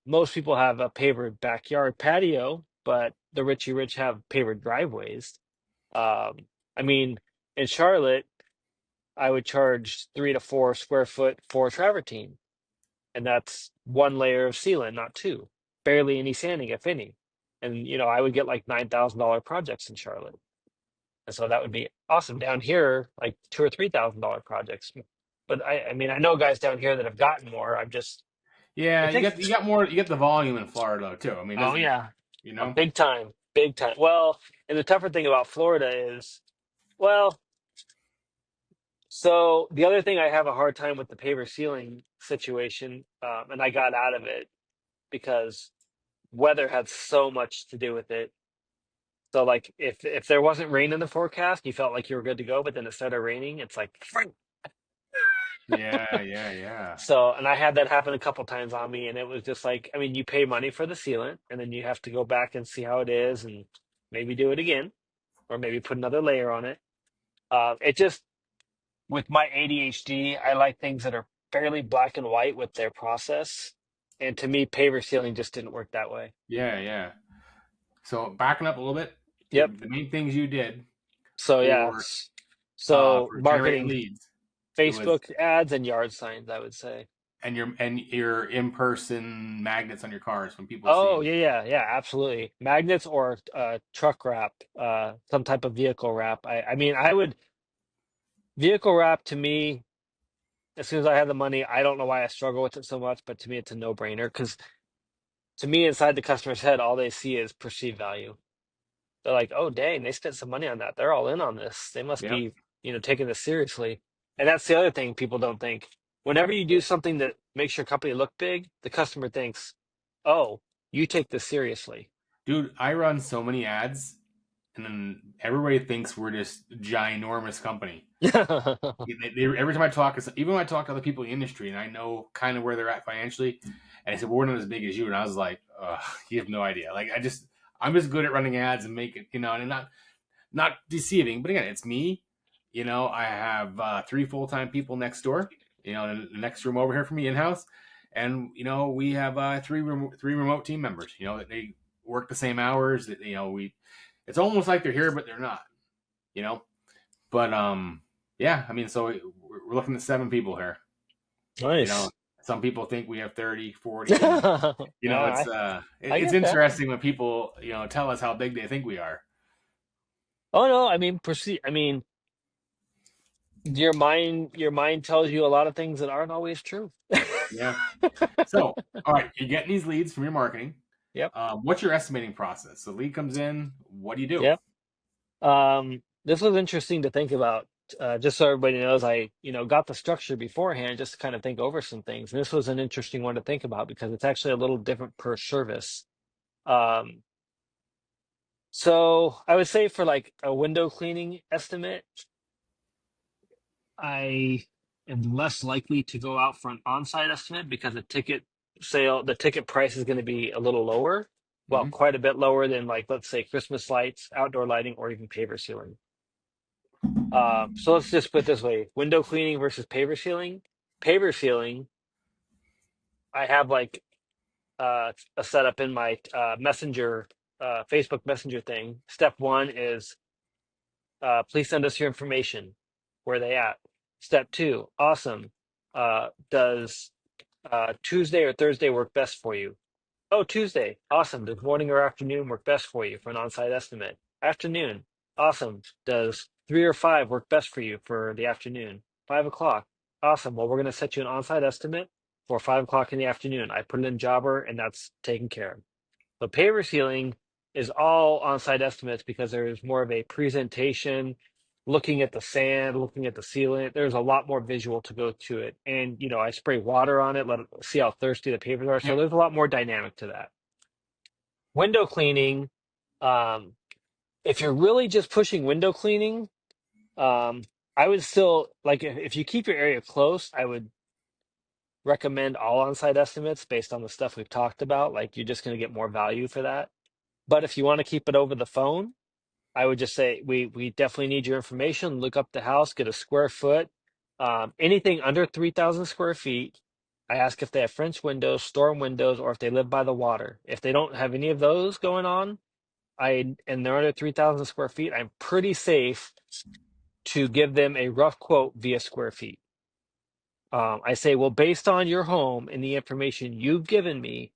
most people have a pavered backyard patio, but the Richie Rich have pavered driveways. Um, I mean, in Charlotte, I would charge 3 to 4 square foot for travertine, and that's one layer of sealant, not two. Barely any sanding, if any. And I would get like $9,000 projects in Charlotte, and so that would be awesome. Down here, like $2 or $3,000 projects. But I mean, I know guys down here that have gotten more. Yeah, It takes. you got more. You get the volume in Florida too. I mean, Oh doesn't yeah, you know? big time, big time. Well, and the tougher thing about Florida is Well, so the other thing I have a hard time with the paver sealing situation, and I got out of it because weather had so much to do with it. So like if there wasn't rain in the forecast, you felt like you were good to go, but then it started raining. It's like "Frick." Yeah, yeah, yeah. So, and I had that happen a couple times on me, and it was just like, I mean, you pay money for the sealant, and then you have to go back and see how it is, and maybe do it again, or maybe put another layer on it. It just with my ADHD, I like things that are fairly black and white with their process, and to me, paver sealing just didn't work that way. Yeah, yeah. So backing up a little bit, Yep. the main things you did So yeah, for so for generating marketing, leads, it was Facebook ads, and yard signs, I would say. and your in-person magnets on your cars when people see Oh you. yeah, yeah, yeah, absolutely. Magnets or truck wrap, some type of vehicle wrap. I mean, I would vehicle wrap to me. As soon as I have the money, I don't know why I struggle with it so much, but to me, it's a no-brainer because to me, inside the customer's head, all they see is perceived value. They're like, "Oh, dang, they spent some money on that. They're all in on this. They must Yep. be, taking this seriously." And that's the other thing people don't think. Whenever you do something that makes your company look big, the customer thinks, "Oh, you take this seriously." Dude, I run so many ads, and then everybody thinks we're this ginormous company. Every time I talk, even when I talk to other people in the industry, and I know kind of where they're at financially, and I said we're not as big as you, and I was like, you have no idea. Like I'm just good at running ads and making, and not deceiving, but again, it's me. I have 3 full-time people next door. In the next room over here from me in house, and we have three remote team members. That they work the same hours. That we. It's almost like they're here, but they're not. You know, but yeah. I mean, so we're looking at 7 people here. You know, Nice. some people think we have 30, 40, and Yeah, it's I it's get that. interesting when people tell us how big they think we are. Oh no, I mean, proceed. I mean, your mind tells you a lot of things that aren't always true. Yeah. So, all right, you're getting these leads from your marketing. Yep. What's your estimating process? The lead comes in. What do you do? Yep. This was interesting to think about. Just so everybody knows, I, got the structure beforehand just to kind of think over some things. And this was an interesting one to think about because it's actually a little different per service. Um, so I would say for like a window cleaning estimate, I am less likely to go out for an on-site estimate because the ticket price is going to be a little lower. Well, Hmm. quite a bit lower than like, let's say Christmas lights, outdoor lighting, or even paver sealing. So let's just put it this way: window cleaning versus paver sealing. Paver sealing, I have like a setup in my Messenger, Facebook Messenger thing. Step one is please send us your information. Where are they at? Step two, awesome. Does Tuesday or Thursday work best for you? Oh, Tuesday. Awesome. Does morning or afternoon work best for you for an on-site estimate? Afternoon. Awesome. Does 3 or 5 work best for you for the afternoon? 5 o'clock. Awesome. Well, we're going to set you an on-site estimate for 5 o'clock in the afternoon. I put it in Jobber and that's taken care of. The paver sealing is all on-site estimates because there's more of a presentation, looking at the sand, looking at the sealant. There's a lot more visual to go to it. And, I spray water on it, let it see how thirsty the pavers are. So Yep. there's a lot more dynamic to that. Window cleaning, um, if you're really just pushing window cleaning, I would still like if you keep your area close, I would recommend all on-site estimates based on the stuff we've talked about. Like you're just going to get more value for that. But if you want to keep it over the phone, I would just say we definitely need your information. Look up the house, get a square foot. Anything under 3,000 square feet, I ask if they have French windows, storm windows, or if they live by the water. If they don't have any of those going on, and they're under 3,000 square feet, I'm pretty safe to give them a rough quote via square feet. I say, well, based on your home and the information you've given me,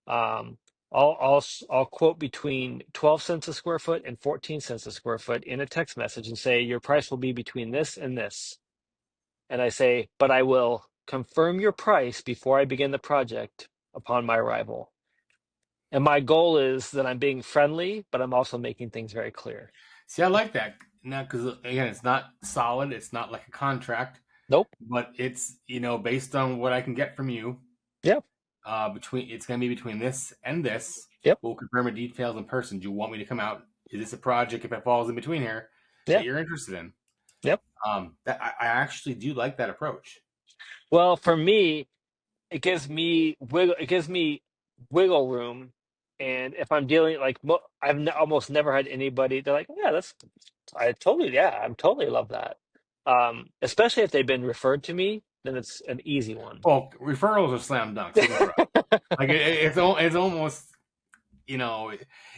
um, I'll quote between 12 cents a square foot and 14 cents a square foot in a text message and say your price will be between this and this. And I say, but I will confirm your price before I begin the project upon my arrival. And my goal is that I'm being friendly, but I'm also making things very clear. See, I like that. Now, because again, it's not solid. It's not like a contract, Nope. but it's based on what I can get from you. Yep. Between it's going to be between this and this. Yep. We'll confirm the details in person. Do you want me to come out? Is this a project if it falls in between here that Yep. you're interested in? Yep. That I actually do like that approach. Well, for me, it gives me wiggle room, and if I'm dealing like almost never had anybody. They're like, yeah, I'm totally love that. Especially if they've been referred to me, then it's an easy one. Well, referrals are slam dunks. You can trust. Like it's almost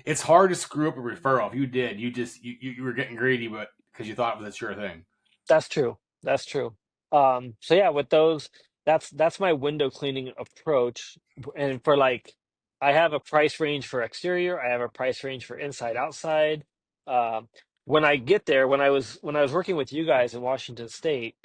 it's hard to screw up a referral. If you did, you were getting greedy, but because you thought it was a sure thing. That's true. That's true. So yeah, with those, that's my window cleaning approach. And for like, I have a price range for exterior. I have a price range for inside, outside. Um, when I get there, when I was working with you guys in Washington State,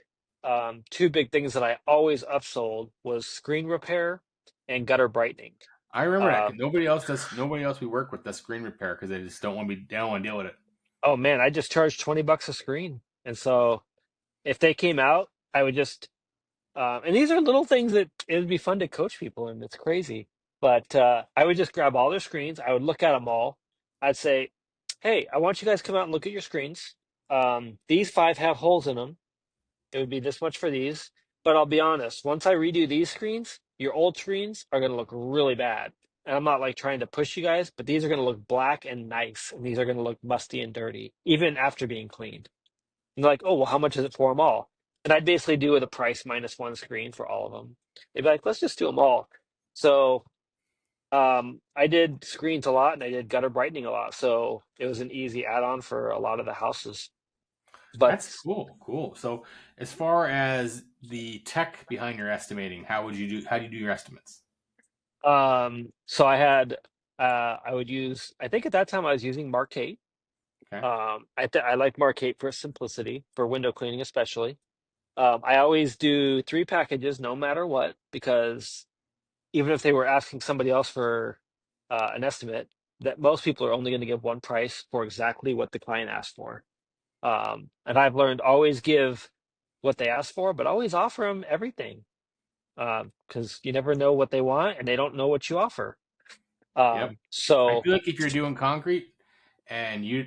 two big things that I always upsold was screen repair and gutter brightening. I remember that. Uh, 'Cause nobody else does. Nobody else we work with does screen repair because they just don't want to be. They don't want to deal with it. oh man, I just charged $20 a screen, and so if they came out, I would just and these are little things that it would be fun to coach people, and it's crazy. But I would just grab all their screens. I would look at them all. I'd say, "Hey, I want you guys to come out and look at your screens. These five have holes in them. It would be this much for these. But I'll be honest, once I redo these screens, your old screens are going to look really bad. And I'm not like trying to push you guys, but these are going to look black and nice, and these are going to look musty and dirty, even after being cleaned." And they're like, oh, well, how much is it for them all? And I'd basically do with a price minus one screen for all of them. They'd be like, let's just do them all. So I did screens a lot and I did gutter brightening a lot. So it was an easy add on for a lot of the houses. But That's cool. Cool. So, as far as the tech behind your estimating, how would you do? How do you do your estimates? so I would use, I think at that time I was using Mark 8. Okay. I like Mark 8 for simplicity, for window cleaning especially. I always do 3 packages no matter what, because even if they were asking somebody else for an estimate, that most people are only going to give one price for exactly what the client asked for. And I've learned always give what they ask for, but always offer them everything, because you never know what they want and they don't know what you offer. Yep. I So feel like if you're doing concrete and you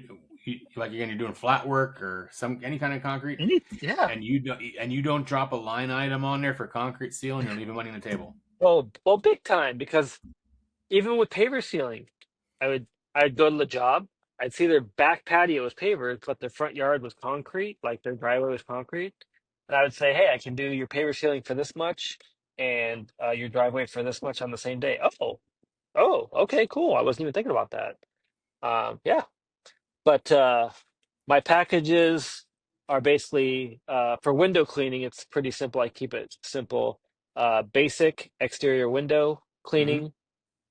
like again you're doing flat work or any kind of concrete yeah, and you don't drop a line item on there for concrete sealing, you're leaving money on the table. well, big time, because even with paver sealing, I would I'd go to the job. I'd see their back patio was pavered, but their front yard was concrete, like their driveway was concrete. And I would say, hey, I can do your paver sealing for this much and your driveway for this much on the same day. Oh, okay, cool. I wasn't even thinking about that. Yeah, but my packages are basically for window cleaning. It's pretty simple. I keep it simple. Basic exterior window Mm-hmm. cleaning,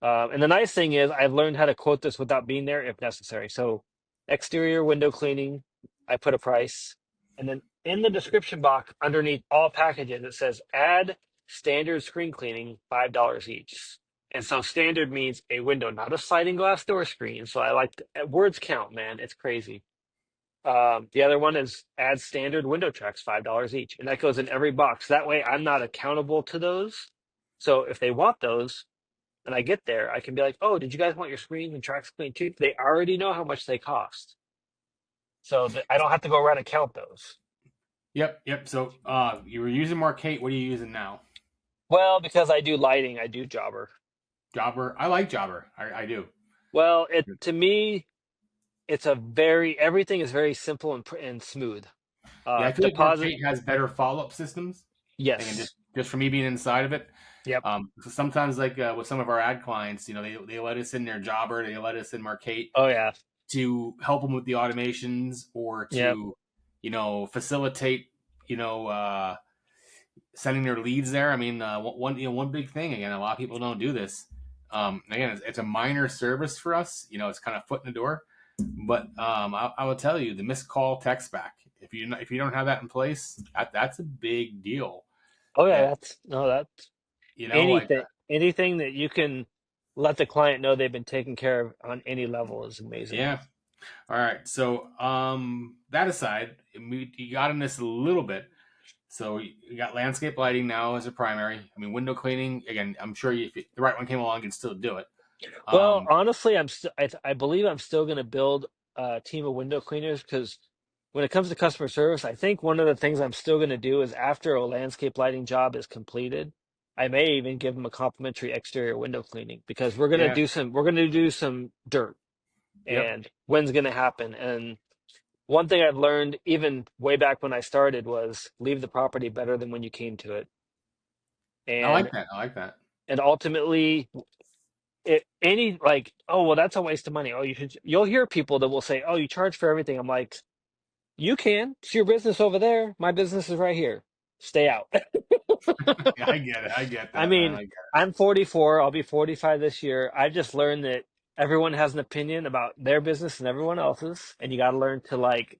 and the nice thing is, I've learned how to quote this without being there if necessary. So, exterior window cleaning, I put a price. And then in the description box underneath all packages, it says add standard screen cleaning, $5 each. And so, standard means a window, not a sliding glass door screen. So, I like words count, man. It's crazy. The other one is add standard window tracks, $5 each. And that goes in every box. That way, I'm not accountable to those. So, if they want those, and I get there, I can be like, "Oh, did you guys want your screens and tracks cleaned too?" They already know how much they cost, so that I don't have to go around and count those. Yep. So you were using Marquette. What are you using now? Well, because I do lighting, I do jobber. Jobber. I like Jobber. I do. Well, it to me, it's a very everything is very simple and smooth. Yeah, I feel like Deposit, Marquette has better follow up systems. And yes, just for me being inside of it, yep, so sometimes like with some of our ad clients, they let us in their Jobber, they let us in Marquette oh yeah, to help them with the automations or yep, to facilitate you know uh, sending their leads there. I mean, one big thing again, a lot of people don't do this. Again, it's a minor service for us. It's kind of foot in the door, but I will tell you the missed call text back. If you don't have that in place, that's a big deal. oh yeah. And That's no, that's like anything that you can let the client know they've been taken care of on any level is amazing. yeah. All right. So that aside, you got in this a little bit. So you got landscape lighting now as a primary. I mean, window cleaning again. I'm sure if the right one came along, you can still do it. Well, Um, honestly, I believe I'm still going to build a team of window cleaners because when it comes to customer service, I think one of the things I'm still going to do is after a landscape lighting job is completed, I may even give them a complimentary exterior window cleaning because yeah. we're going to do some dirt Yep. and when's going to happen. And one thing I've learned even way back when I started was leave the property better than when you came to it. I And like that. I like that. ultimately any like, oh well, that's a waste of money. Oh, you'll hear people that will say, oh, you charge for everything. I'm like, you can. It's your business over there. My business is right here. Stay out. Yeah, I get it. I get I that, man. mean, I get I'm 44. I'll be 45 this year. I just learned that everyone has an opinion about their business and everyone else's, and you got to learn to like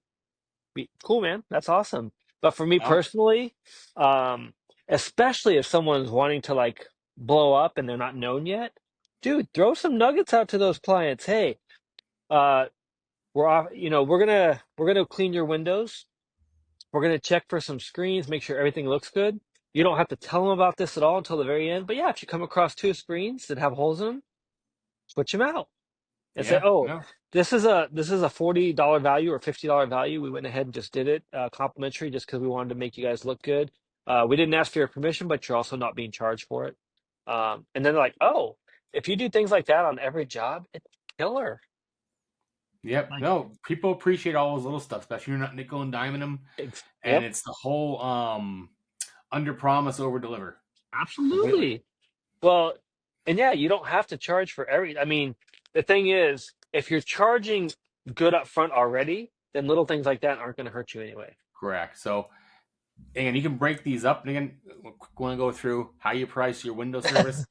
be cool, man. That's awesome. But for me it. personally, um, especially if someone's wanting to like blow up and they're not known yet, dude, throw some nuggets out to those clients. Hey, uh, we're off, we're gonna clean your windows. We're gonna check for some screens, make sure everything looks good. You don't have to tell them about this at all until the very end. But yeah, if you come across two screens that have holes in them, switch them out and say, Yeah. "Oh, No. this is a $40 value or $50 value. We went ahead and just did it complimentary just because we wanted to make you guys look good. We didn't ask for your permission, but you're also not being charged for it." And then they're like, "Oh, if you do things like that on every job, it's killer." Yep. Like, No. People appreciate all those little stuff, especially you're not nickel and diming them, and yep, it's the whole under promise over deliver. Completely. absolutely. Well, and yeah, you don't have to charge for I mean, the thing is, if you're charging good up front already, then little things like that aren't going to hurt you anyway. Correct. So and you can break these up. And again, we want to go through how you price your window service,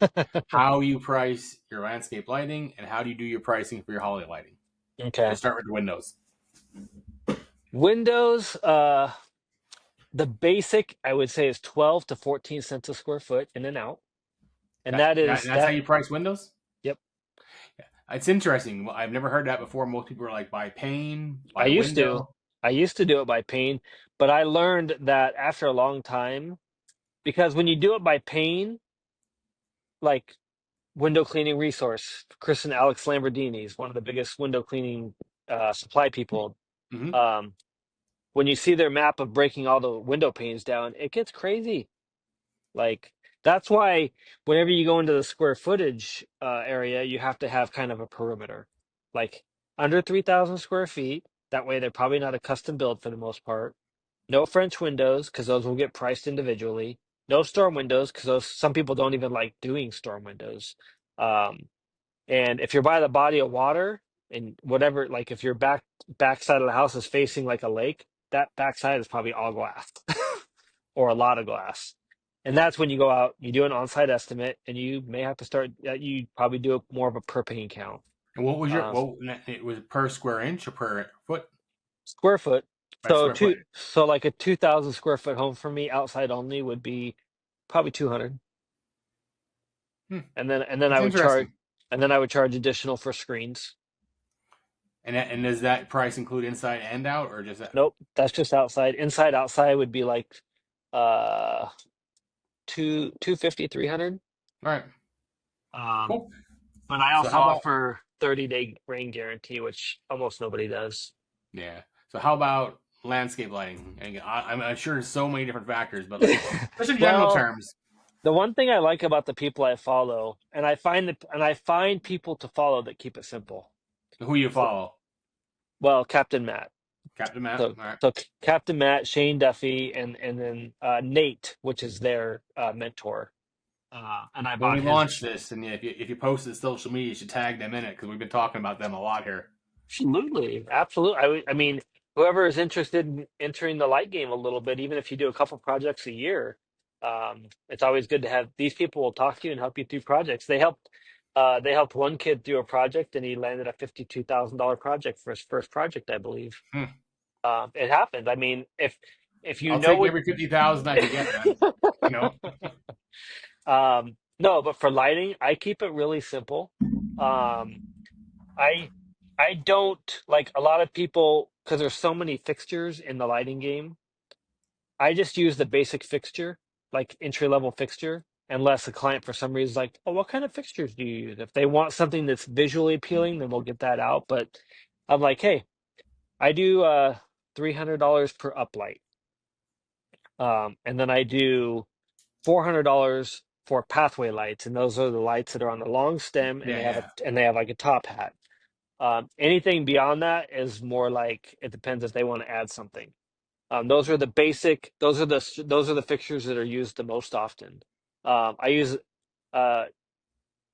how you price your landscape lighting, and how do you do your pricing for your holiday lighting. So Okay. start with the windows. Windows, the basic I would say is 12 to 14 cents a square foot in and out. And That, that that is that's how that. you price windows. Yep. Yeah. It's interesting. I've never heard that before. Most people are like by pane, I by used to. window. I used to do it by pane, but I learned that after a long time, because when you do it by pane, like window cleaning resource, Chris and Alex Lamborghini's one of the biggest window cleaning supply people. Mm-hmm. Um, when you see their map of breaking all the window panes down, it gets crazy. Like that's why whenever you go into the square footage area, you have to have kind of a perimeter, like under 3,000 square feet. That way, they're probably not a custom build for the most part. No French windows because those will get priced individually. No storm windows because those some people don't even like doing storm windows. Um, and if you're by the body of water and whatever, like if your backside of the house is facing like a lake, that backside is probably all glass or a lot of glass. And that's when you go out, you do an on-site estimate, and you may have to start. You probably do more of a per pane count, And what was your uh, what? It was per square inch or per foot? square foot. By So square foot. like a 2,000 square foot home for me, outside only, would be probably 200, Hmm. and then That's I would charge, interesting. and then I would charge additional for screens. And does that price include inside and out, or just that? Nope, that's just outside. Inside, outside would be like uh 250, 300. All right. Um, Cool. but I So also how about offer 30-day rain guarantee, which almost nobody does. yeah? So how about landscape lighting? And again, I'm sure there's so many different factors, but like just in general Well, terms, the one thing I like about the people I follow, and I find people to follow that keep it simple. who you So, follow? well, Captain Matt. Captain Matt. So All right. Captain Matt, Shane Duffy, and then Nate, which is their mentor. And I When bought we his. launch this, and if you post it to social media, you should tag them in it because we've been talking about them a lot here. Absolutely, absolutely. I mean, whoever is interested in entering the light game a little bit, even if you do a couple projects a year, it's always good to have these people will talk to you and help you through projects. They helped one kid through a project, and he landed a $52,000 project for his first project, I believe. Hmm. It happens. I mean, if you I'll know take what. every 50,000 I can get, man. You know. No, but for lighting, I keep it really simple. Um, I I don't like a lot of people because there's so many fixtures in the lighting game. I just use the basic fixture, like entry level fixture, unless the client for some reason is like, oh, what kind of fixtures do you use? If they want something that's visually appealing, then we'll get that out. But I'm like, hey, I do $300 per uplight. And then I do $400 for pathway lights, and those are the lights that are on the long stem and Yeah, yeah. they have like a top hat. Anything beyond that is more like it depends if they want to add something. Those are the basic. Those are the fixtures that are used the most often. I use uh,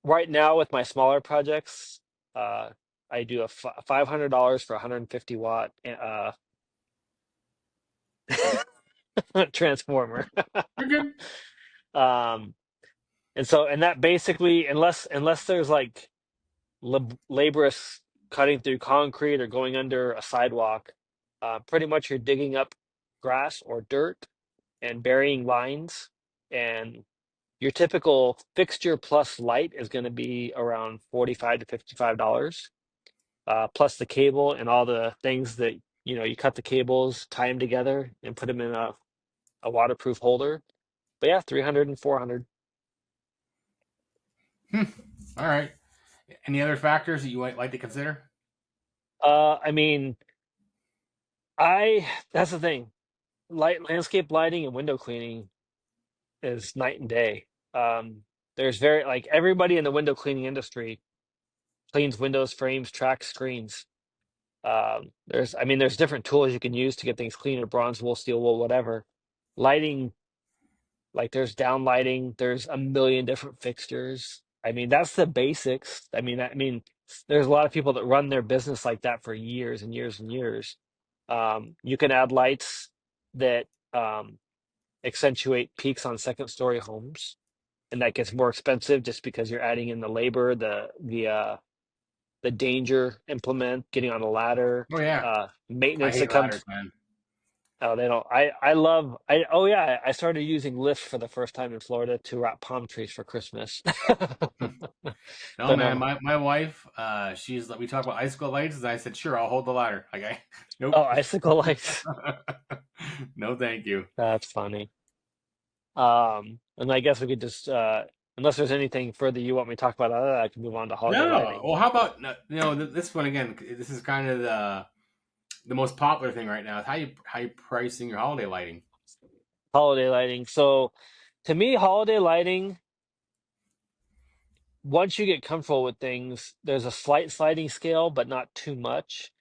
right now with my smaller projects. Uh, I do a $500 for 150 watt transformer. You're good. um, and that basically, unless there's like laborious cutting through concrete or going under a sidewalk, pretty much you're digging up grass or dirt and burying lines. And your typical fixture plus light is going to be around $45 to $55, plus the cable and all the things that you cut the cables, tie them together, and put them in a waterproof holder. But yeah, 300 and 400. Hmm. All right. Any other factors that you might like to consider? I mean, that's the thing. Landscape lighting and window cleaning is night and day. There's very like everybody in the window cleaning industry cleans windows, frames, tracks, screens. There's different tools you can use to get things cleaner, bronze wool, steel wool, whatever. Lighting, like there's down lighting, there's a million different fixtures. I mean, that's the basics. There's a lot of people that run their business like that for years and years and years. You can add lights that accentuate peaks on second story homes, and that gets more expensive just because you're adding in the labor, the danger implement, getting on a ladder, Oh yeah, I maintenance that hate ladders, comes. man. Oh, they don't. I love. Oh yeah, I started using Lyft for the first time in Florida to wrap palm trees for Christmas. No, But man, no. my wife, she's we talk about icicle lights, and I said, sure, I'll hold the ladder. Like, nope, Oh, icicle lights. no, thank you. That's funny. And I guess we could just, unless there's anything further you want me to talk about, I can move on to holiday No, lighting. well, how about this one again? This is kind of the most popular thing right now. Is how you pricing your holiday lighting? Holiday lighting. So, to me, holiday lighting, once you get comfortable with things, there's a slight sliding scale, but not too much.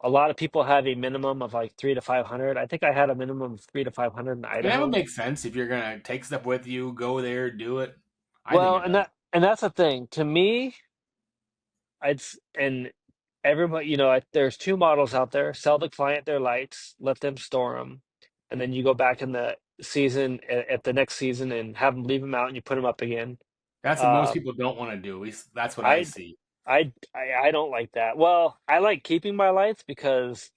A lot of people have a minimum of like 3 to 500. I think I had a minimum of 3 to 500 in And that would Idaho. make sense if you're gonna take stuff with you, go there, do it. I think Well, it does. and that's the thing. To me, and everybody, there's two models out there. Sell the client their lights, let them store them, and then you go back in the season at the next season and have them leave them out and you put them up again. That's what most Um, people don't want to do. At least that's what I I see. I don't like that. Well, I like keeping my lights because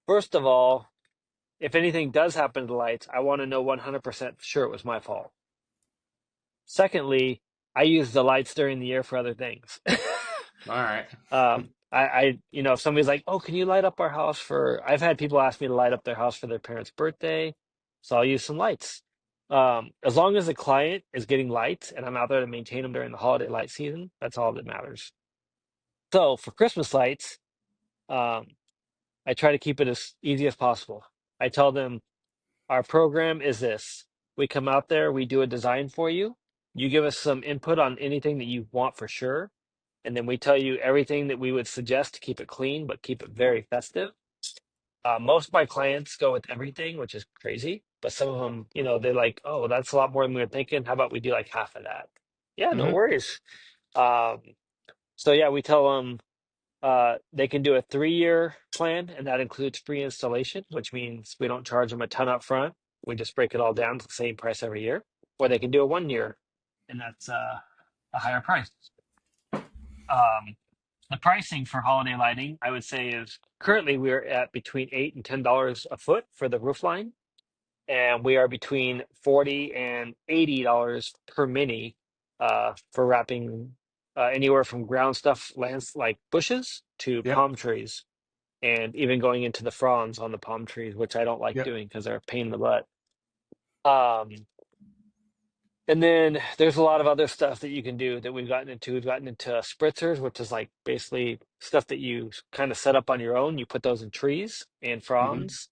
first of all, if anything does happen to the lights, I want to know 100% sure it was my fault. Secondly, I use the lights during the year for other things. All right. If somebody's like, "Oh, can you light up our house for?" I've had people ask me to light up their house for their parents' birthday, so I'll use some lights. As long as the client is getting lights and I'm out there to maintain them during the holiday light season, that's all that matters. So for Christmas lights, um, I try to keep it as easy as possible. I tell them our program is this: we come out there, we do a design for you. You give us some input on anything that you want for sure, and then we tell you everything that we would suggest to keep it clean, but keep it very festive. Most of my clients go with everything, which is crazy. But some of them, they're like, "Oh, that's a lot more than we were thinking. How about we do like half of that?" Yeah, no Hmm. worries. Um, so yeah, we tell them they can do a 3-year plan, and that includes free installation, which means we don't charge them a ton up front. We just break it all down to the same price every year. Or they can do a 1 year, and that's a higher price. Um, the pricing for holiday lighting, I would say, is currently we're at between $8 and $10 a foot for the roof line, and we are between $40 and $80 per mini for wrapping anywhere from ground stuff, lands like bushes, to Yep. palm trees, and even going into the fronds on the palm trees, which I don't like Yep. doing because they're a pain in the butt. Um, and then there's a lot of other stuff that you can do that we've gotten into. We've gotten into spritzers, which is like basically stuff that you kind of set up on your own. You put those in trees and Hmm. fronds.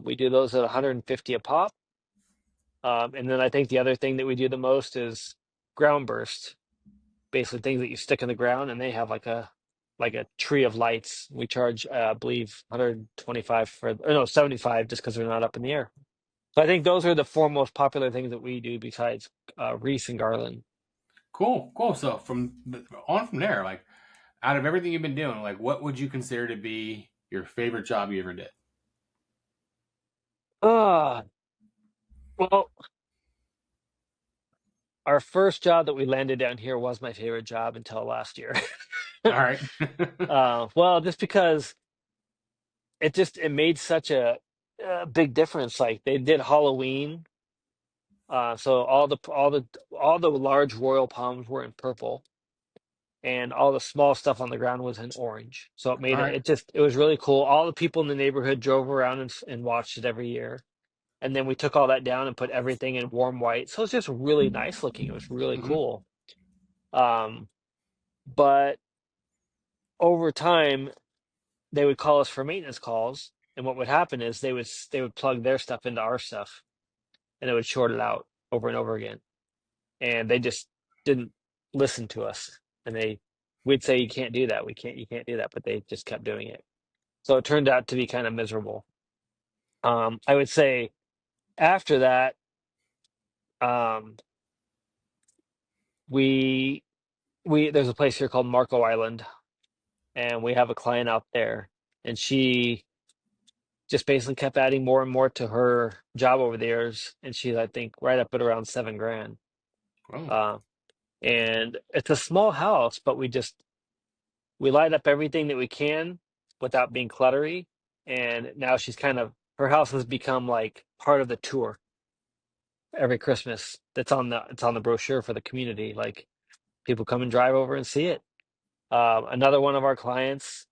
We do those at 150 a pop. And then I think the other thing that we do the most is ground burst, basically things that you stick in the ground, and they have like a tree of lights. We charge, I believe, 125 for, or no, 75 just because they're not up in the air. So I think those are the four most popular things that we do besides wreaths and garland. Cool. Cool. So on from there, like out of everything you've been doing, like what would you consider to be your favorite job you ever did? Ah, well, our first job that we landed down here was my favorite job until last year. All right. Well, just because it made such a big difference. Like they did Halloween, so all the large royal palms were in purple, and all the small stuff on the ground was in orange. So it All made right. it was really cool. All the people in the neighborhood drove around and watched it every year. And then we took all that down and put everything in warm white. So it's just really nice looking. It was really Hmm. cool. Um, but over time, they would call us for maintenance calls, and what would happen is they would plug their stuff into our stuff, and it would short it out over and over again. And they just didn't listen to us. And we'd say, you can't do that. You can't do that. But they just kept doing it. So it turned out to be kind of miserable. I would say after that, um, we there's a place here called Marco Island, and we have a client out there, and she just basically kept adding more and more to her job over the years, and she's, I think, right up at around 7 grand. Well, Uh, and it's a small house, but we light up everything that we can without being cluttery. And now she's kind of her house has become like part of the tour every Christmas. It's on the brochure for the community. Like people come and drive over and see it. Another one of our clients,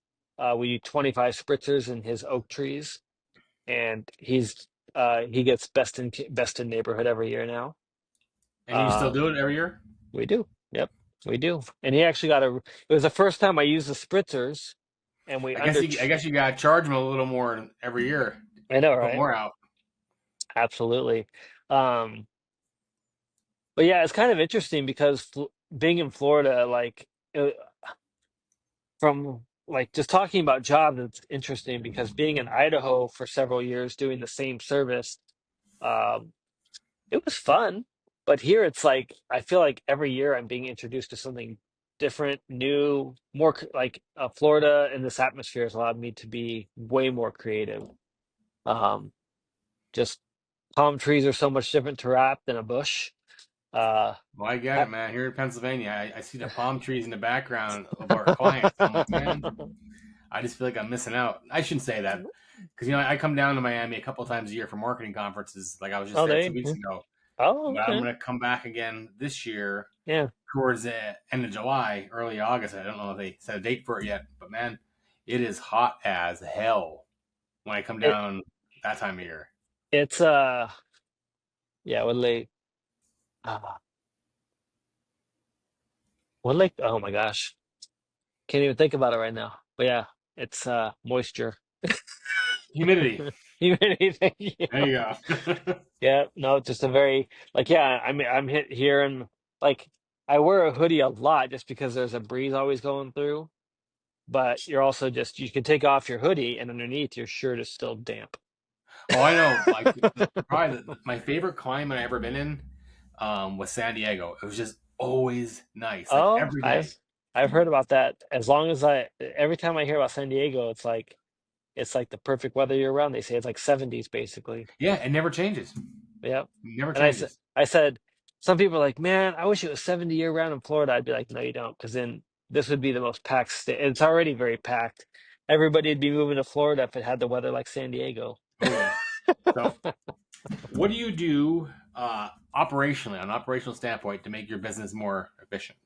we do 25 spritzers in his oak trees, and he gets best in neighborhood every year now. and you still Uh, do it every year? we do. Yep, we do. And he actually got a. It was the first time I used the spritzers, and we under. I guess you got to charge them a little more every year I know, to put right? more out. Absolutely. Um, but yeah, it's kind of interesting because being in Florida, like from like just talking about jobs, it's interesting because being in Idaho for several years doing the same service, um, it was fun. But here it's like I feel like every year I'm being introduced to something different, new, more like Florida and this atmosphere has allowed me to be way more creative. Um, just palm trees are so much different to wrap than a bush. Uh, Well, I get I- it, man. Here in Pennsylvania, I see the palm trees in the background of our clients. I'm like, man, I just feel like I'm missing out. I shouldn't say that because I come down to Miami a couple of times a year for marketing conferences. Like I was just oh, there they. 2 weeks ago, Oh, but I'm okay. gonna come back again this year Yeah. towards the end of July, early August. I don't know if they set a date for it yet, but man, it is hot as hell when I come It down that time of year. it's yeah, uh oh my gosh. Can't even think about it right now. But yeah, it's moisture. Humidity. Humidity. There Yeah. you go. Yeah, no, just a very like yeah, I mean I'm hit here and like I wear a hoodie a lot just because there's a breeze always going through, but you're also just you can take off your hoodie and underneath your shirt is still damp. Oh, I know. Like probably my favorite climate I ever been in was San Diego. It was just always nice, like Oh, every day. I've heard about that. As long as every time I hear about San Diego, it's like the perfect weather year round. They say it's like 70s basically. Yeah, it never changes. Yeah. Never And changes. I said some people are like, "Man, I wish it was 70 year round in Florida." I'd be like, "No, you don't, because then this would be the most packed state. It's already very packed. Everybody'd be moving to Florida if it had the weather like San Diego." Oh yeah. So, what do you do operationally, on an operational standpoint, to make your business more efficient?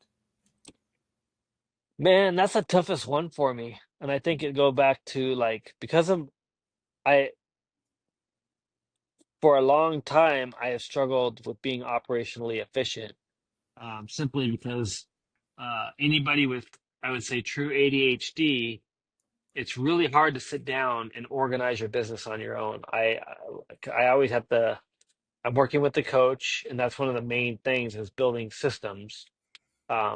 Man, that's the toughest one for me. And I think it go back to like because I for a long time I have struggled with being operationally efficient. Simply because anybody with, I would say, true ADHD, it's really hard to sit down and organize your business on your own. I always have to. I'm working with the coach, and that's one of the main things is building systems.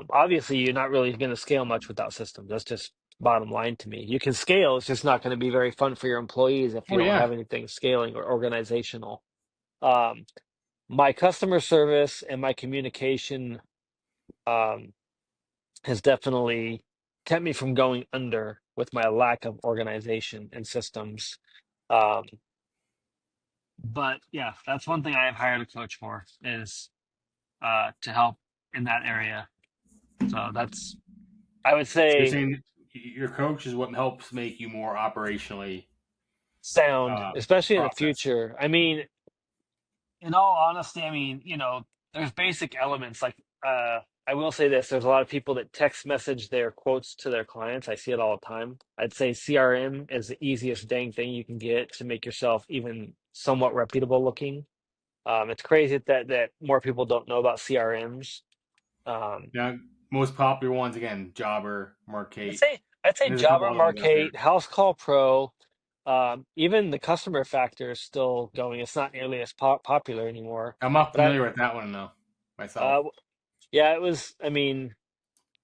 Obviously, you're not really going to scale much without systems. That's just bottom line to me. You can scale; it's just not going to be very fun for your employees if you Oh don't yeah. have anything scaling or organizational. Um, my customer service and my communication um, has definitely kept me from going under with my lack of organization and systems. Um, but yeah, that's one thing I have hired a coach for is to help in that area. So that's, I would So you're say, saying your coach is what helps make you more operationally sound, especially in the processed. future. I mean, in all honesty, I mean, there's basic elements like I will say this, there's a lot of people that text message their quotes to their clients. I see it all the time. I'd say CRM is the easiest dang thing you can get to make yourself even somewhat reputable looking. It's crazy that more people don't know about CRMs. Um, Now, most popular ones again, Jobber, I'd Markate, say I'd say and there's a couple Jobber other ones out there. Market, House Call Pro, even the customer factor is still going. It's not nearly as popular anymore. I'm not But familiar with that one though, myself. I yeah, it was. I mean,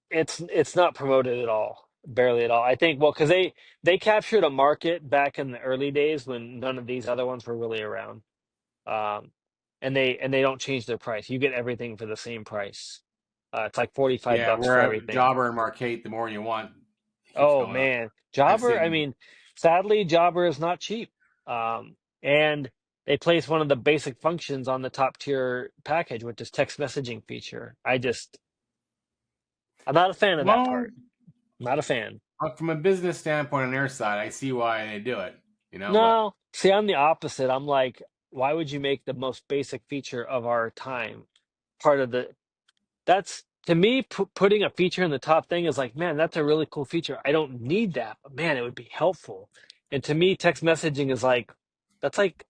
it's not promoted at all, barely at all. I think well because they captured a market back in the early days when none of these other ones were really around. Um, and they don't change their price. You get everything for the same price. It's like 45 Yeah, bucks for where everything. Jobber and Markate, the more you want, it keeps Oh going up. man, I've Jobber. I seen. mean, sadly, Jobber is not cheap. And they place one of the basic functions on the top tier package, which is text messaging feature. I'm not a fan of that Well, part. Not a fan. from a business standpoint on their side, I see why they do it. But No, see, I'm the opposite. I'm like, why would you make the most basic feature of our time part of the? That's to me, putting a feature in the top thing is like, man, that's a really cool feature. I don't need that, but man, it would be helpful. And to me, text messaging is like, that's like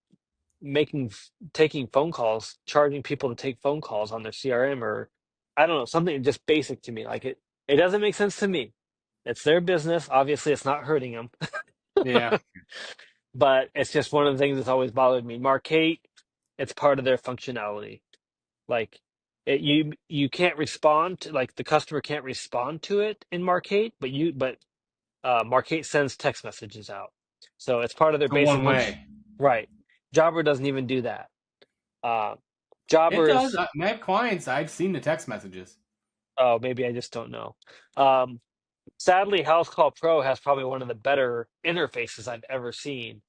taking phone calls, charging people to take phone calls on their CRM or I don't know, something just basic to me. Like it doesn't make sense to me. It's their business. Obviously, it's not hurting them, yeah, but it's just one of the things that's always bothered me. Markate, it's part of their functionality. Like you can't respond to like the customer can't respond to it in Markate, but Markate sends text messages out. So it's part of their so basic one function. way. Right. Jobber doesn't even do that. Uh, It Jobber does. is, I have clients. I've seen the text messages oh, maybe I just don't know. Um, Sadly, House Call Pro has probably one of the better interfaces I've ever seen.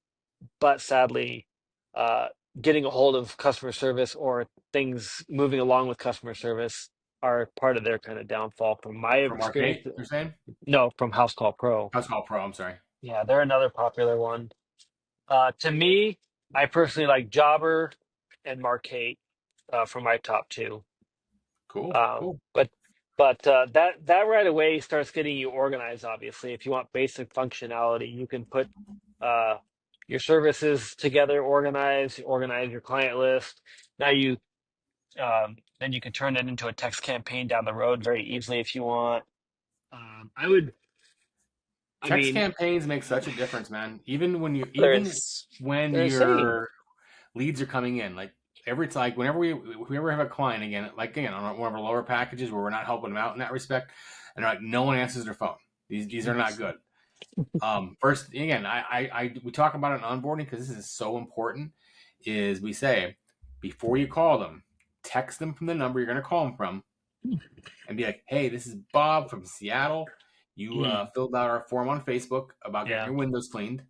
But sadly, uh, getting a hold of customer service or things moving along with customer service are part of their kind of downfall from my from experience. Markate. You're saying? No, from House Call Pro. House Call Pro. I'm sorry. Yeah, they're another popular one. To me, I personally like Jobber and Markate for my top two. Cool. Um, Cool. but that right away starts getting you organized. Obviously, if you want basic functionality, you can put uh, your services together, organize your client list. Now then you can turn it into a text campaign down the road very easily if you want. I would. I Text mean, campaigns make such a difference, man. Even when they're even when they're insane. your leads are coming in, like it's like whenever we ever have a client again, like again on one of our lower packages where we're not helping them out in that respect, and like no one answers their phone. These are not good. First, again, we talk about it in onboarding because this is so important. Is we say before you call them, text them from the number you're going to call them from, and be like, "Hey, this is Bob from Seattle. You Mm, filled out our form on Facebook about getting yeah. your windows cleaned.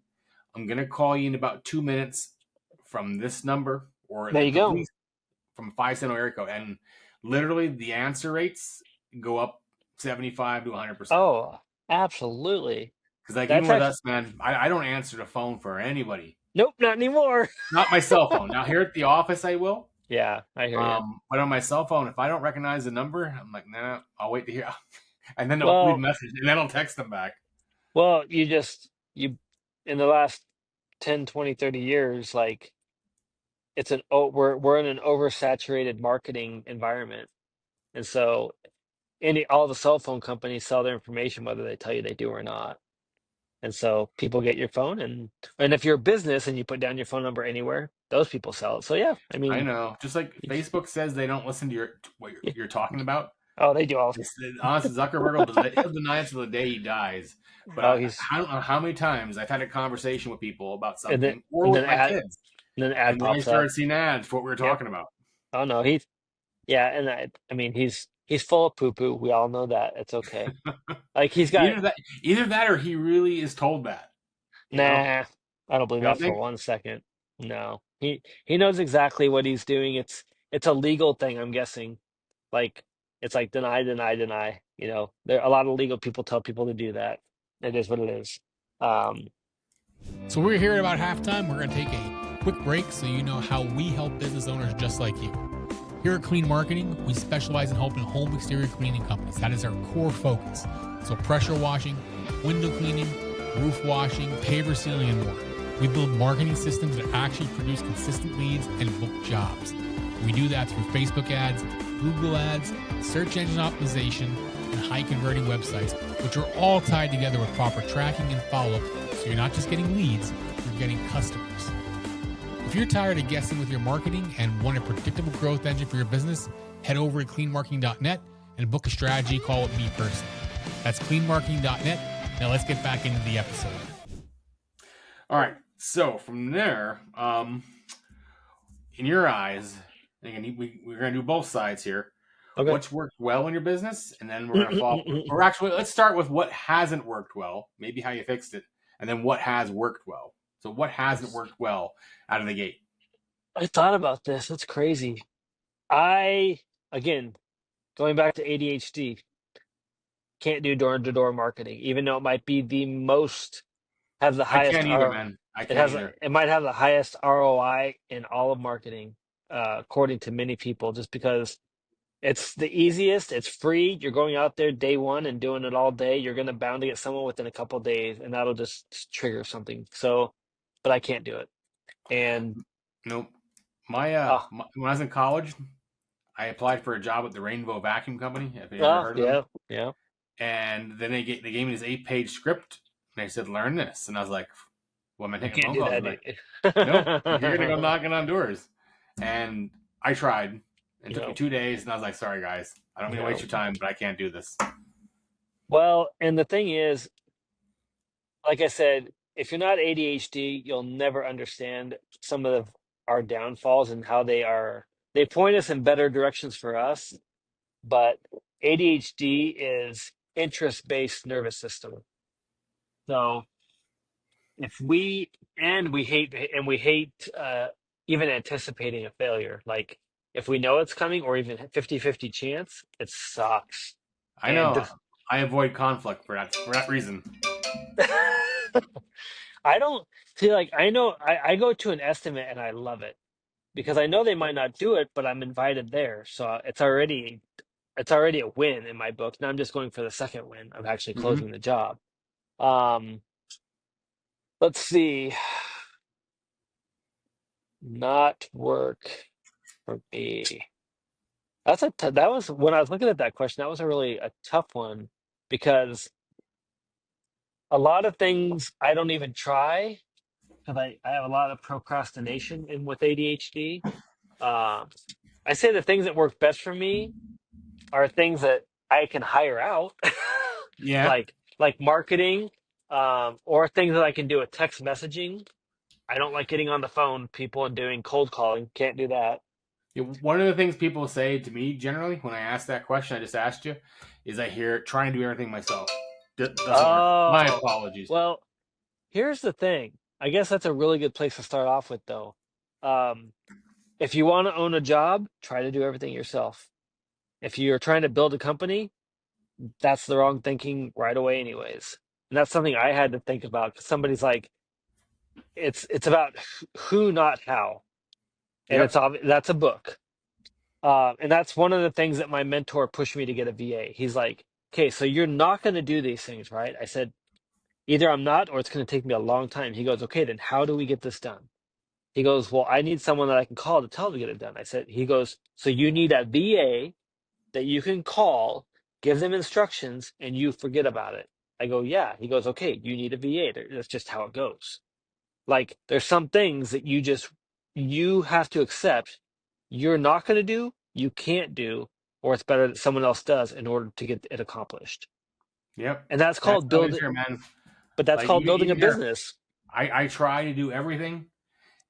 I'm going to call you in about 2 minutes from this number, or There at you the go. least from 5 cent area code." And literally, the answer rates go up 75 to 100%. Oh, absolutely. Because like even That's with actually us, man, I don't answer the phone for anybody. nope, not anymore. Not my cell phone. Now here at the office, I will. Yeah, I hear you. But on my cell phone, if I don't recognize the number, I'm like, nah, I'll wait to hear. and then they'll leave a Well, message, and then I'll text them back. well, you in the last 10, 20, 30 years, like we're in an oversaturated marketing environment. And so all the cell phone companies sell their information whether they tell you they do or not. And so people get your phone, and if you're a business and you put down your phone number anywhere, those people sell it. So yeah, I I mean, know. Just like Facebook says they don't listen to what yeah. you're talking about. Oh, they do all. Honestly, Zuckerberg he'll deny it till the day he dies. But Oh, he's I don't know how many times I've had a conversation with people about and then something, or and with then my ad kids, and then an ad and then I pops up. started seeing ads for what we were Yep. talking about. Oh no, yeah, and I mean he's full of poo poo. We all know that. It's okay. Like he's got Either that, or he really is told that. You know, nah. I don't believe you don't that for think? 1 second. No, he knows exactly what he's doing. It's a legal thing, I'm guessing. Like it's like deny, deny, deny. There a lot of legal people tell people to do that. It is what it is. Um, So we're here at about halftime. We're going to take a quick break so you know how we help business owners just like you. Here at Clean Marketing, we specialize in helping home exterior cleaning companies. That is our core focus. So pressure washing, window cleaning, roof washing, paver sealing, and more. We build marketing systems that actually produce consistent leads and book jobs. We do that through Facebook ads, Google ads, search engine optimization, and high converting websites, which are all tied together with proper tracking and follow-up, so you're not just getting leads, you're getting customers. If you're tired of guessing with your marketing and want a predictable growth engine for your business, head over to cleanmarketing.net and book a strategy call with me personally. That's cleanmarketing.net. Now let's get back into the episode. All right. So from there, in your eyes, again, we're going to do both sides here. okay. What's worked well in your business, and then we're going to follow. Or actually, let's start with what hasn't worked well, maybe how you fixed it, and then what has worked well. So what hasn't worked well out of the gate? I thought about this. That's crazy. Again, going back to ADHD, can't do door-to-door marketing, even though it might be have the I highest can't either, R. man. I It can't has either. it might have the highest ROI in all of marketing, according to many people, just because it's the easiest. It's free. You're going out there day one and doing it all day. You're gonna bound to get someone within a couple of days, and that'll just trigger something. So, but I can't do it. And Nope. oh, When I was in college, I applied for a job at the Rainbow Vacuum Company. Have you ever heard of them? yeah, yeah. And then they gave me this 8-page script, and they said, "Learn this." And I was like, "What am I You taking can't phone do calls?" that. I'm like, "Nope, you're gonna go knocking on doors." And I tried. It took me No, 2 days, and I was like, "Sorry, guys, I don't mean to waste no. your time, but I can't do this." Well, and the thing is, like I said, if you're not ADHD, you'll never understand some of our downfalls and how they point us in better directions for us, but ADHD is interest-based nervous system. So if we hate even anticipating a failure. Like if we know it's coming or even 50-50 chance, it sucks. I And know. I avoid conflict for that reason. I don't see like I know I go to an estimate and I love it because I know they might not do it, but I'm invited there. So it's already a win in my book. Now I'm just going for the second win of actually Hmm. closing the job. Um, let's see. Not work for me. That was when I was looking at that question, that was a tough one because a lot of things I don't even try because I have a lot of procrastination in with ADHD. Um, I say the things that work best for me are things that I can hire out, Yeah. like marketing, or things that I can do with text messaging. I don't like getting on the phone, people, and doing cold calling. Can't do that. Yeah, one of the things people say to me generally when I ask that question I just asked you is I hear trying to do everything myself. Doesn't work. My Oh, apologies. well, here's the thing. I guess that's a really good place to start off with, though. Um, if you want to own a job, try to do everything yourself. If you're trying to build a company, that's the wrong thinking right away, anyways. And that's something I had to think about because somebody's like, it's about who, not how, and Yep. that's a book. And that's one of the things that my mentor pushed me to get a VA. He's like, okay, so you're not going to do these things, right? I said, either I'm not, or it's going to take me a long time. He goes, okay, then how do we get this done? He goes, well, I need someone that I can call to tell them to get it done. I said, he goes, so you need a VA that you can call, give them instructions, and you forget about it. I go, yeah. He goes, okay, you need a VA. That's just how it goes. Like, there's some things that you have to accept you're not going to do, you can't do, or it's better that someone else does in order to get it accomplished. Yep. And that's That's called how it is build, here, man. but that's Like called building a even here, business. I try to do everything,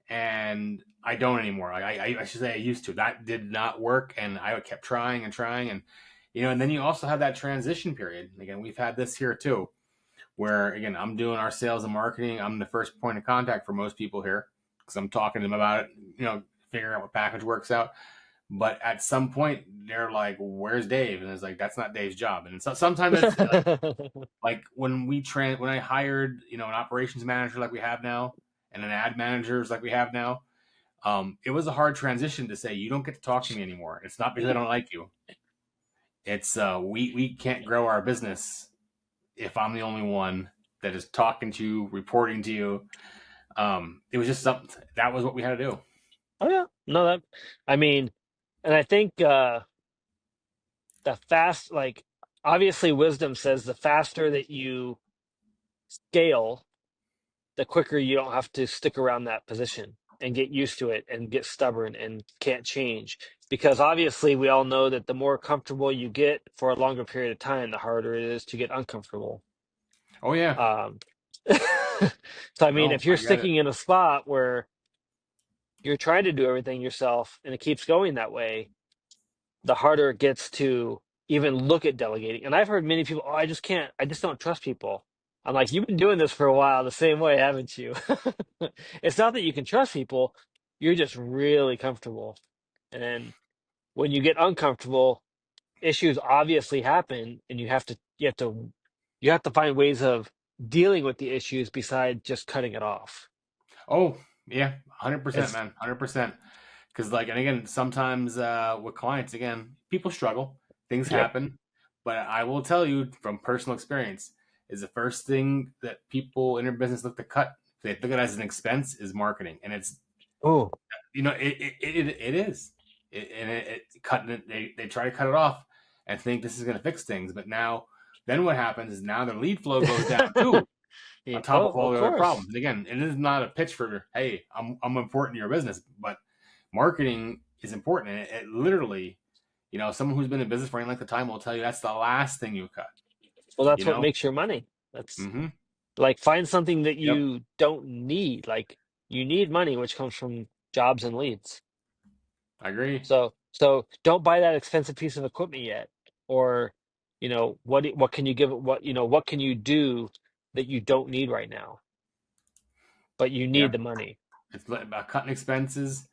and I don't anymore. I should say I used to. That did not work, and I kept trying and trying, and and then you also have that transition period. Again, we've had this here too, where again I'm doing our sales and marketing. I'm the first point of contact for most people here because I'm talking to them about it. Figuring out what package works out. But at some point, they're like, "Where's Dave?" And it's like, "That's not Dave's job." And sometimes it's like when when I hired an operations manager like we have now and an ad managers like we have now. It was a hard transition to say you don't get to talk to me anymore. It's not because I don't like you. It's we can't grow our business if I'm the only one that is talking to you, reporting to you. It was just something that was what we had to do. Oh yeah, no, that I mean, and I think the fast, like, obviously wisdom says the faster that you scale, the quicker you don't have to stick around that position and get used to it and get stubborn and can't change. Because obviously we all know that the more comfortable you get for a longer period of time, the harder it is to get uncomfortable. Oh yeah, Um, so I mean, no, if you're I get it. sticking in a spot where you're trying to do everything yourself and it keeps going that way, the harder it gets to even look at delegating. And I've heard many people, oh, I just can't, I just don't trust people. I'm like, you've been doing this for a while the same way, haven't you? It's not that you can trust people, you're just really comfortable. And then when you get uncomfortable, issues obviously happen and you have to find ways of dealing with the issues besides just cutting it off. Oh yeah, 100%, It's man, 100%. Because like, and again, sometimes with clients, again, people struggle, things Yep. happen. But I will tell you from personal experience, is the first thing that people in their business look to cut. They look at it as an expense is marketing, and it's Oh, it is, cutting it. They try to cut it off and think this is going to fix things, but then what happens is now their lead flow goes down too, yeah. on top Oh, of all of the other course. problems. And again, it is not a pitch for hey, I'm important to your business, but marketing is important, and it literally, someone who's been in business for any length of time will tell you that's the last thing you cut. Well, that's You what know. makes your money. That's Mm-hmm. like, find something that Yep. you don't need. Like, you need money, which comes from jobs and leads. I agree. So don't buy that expensive piece of equipment yet. Or, what can you give what can you do that you don't need right now, but you need Yep. the money. It's about cutting expenses,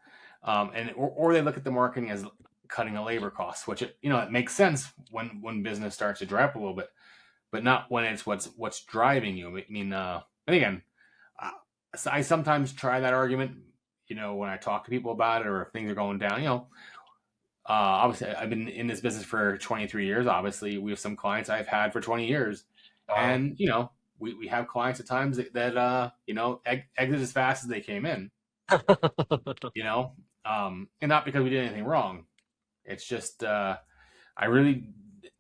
or they look at the marketing as cutting a labor cost, which it makes sense when business starts to dry up a little bit, but not when it's what's driving you. I mean, and again, uh, I sometimes try that argument. When I talk to people about it, or if things are going down. Obviously, I've been in this business for 23 years. Obviously, we have some clients I've had for 20 years, Wow. and we have clients at times that exit as fast as they came in. And not because we did anything wrong. It's just I really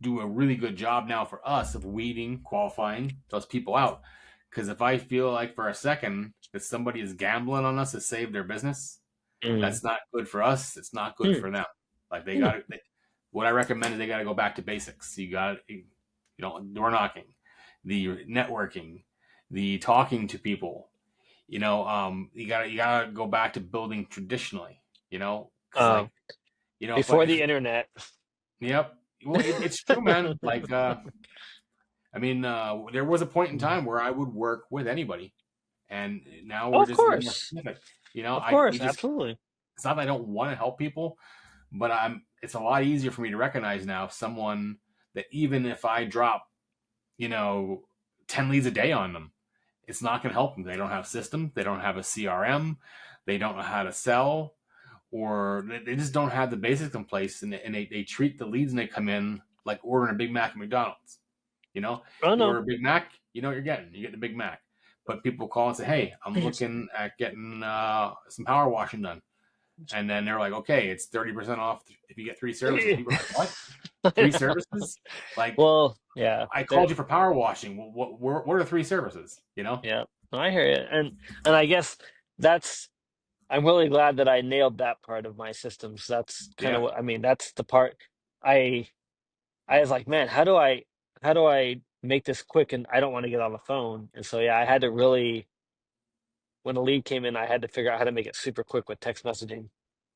do a really good job now for us of weeding, qualifying those people out. Because if I feel like for a second that somebody is gambling on us to save their business, Mm. that's not good for us. It's not good Hmm. for them. Like Hmm. what I recommend is they got to go back to basics. You got door knocking, the networking, the talking to people. You gotta go back to building traditionally. Because like Um, before if the internet. yep, well it's true, man. Like I mean, there was a point in Mm. time where I would work with anybody, and now Oh, we're of just a little more course. specific. Of I we course, just absolutely. it's not that I don't want to help people, but it's a lot easier for me to recognize now someone that even if I drop, you know, 10 leads a day on them, it's not going to help them. They don't have systems, they don't have a CRM, they don't know how to sell, or they just don't have the basics in place, and they treat the leads when they come in like ordering a Big Mac at McDonald's. You know, Oh you no. order a Big Mac, you know what you're getting. You get the Big Mac. But people call and say, "Hey, I'm looking at getting some power washing done," and then they're like, "Okay, it's 30% off if you get 3 services." People are like, "What? I Three know. services? Like, Well, yeah, I called you for power washing. What are 3 services? You know?" yeah. No, I hear you, and I guess that's. I'm really glad that I nailed that part of my systems. That's kind of Yeah, what I mean. That's the part I I was like, man, how do I make this quick? And I don't want to get on the phone. And so yeah, I had to really when a lead came in, I had to figure out how to make it super quick with text messaging.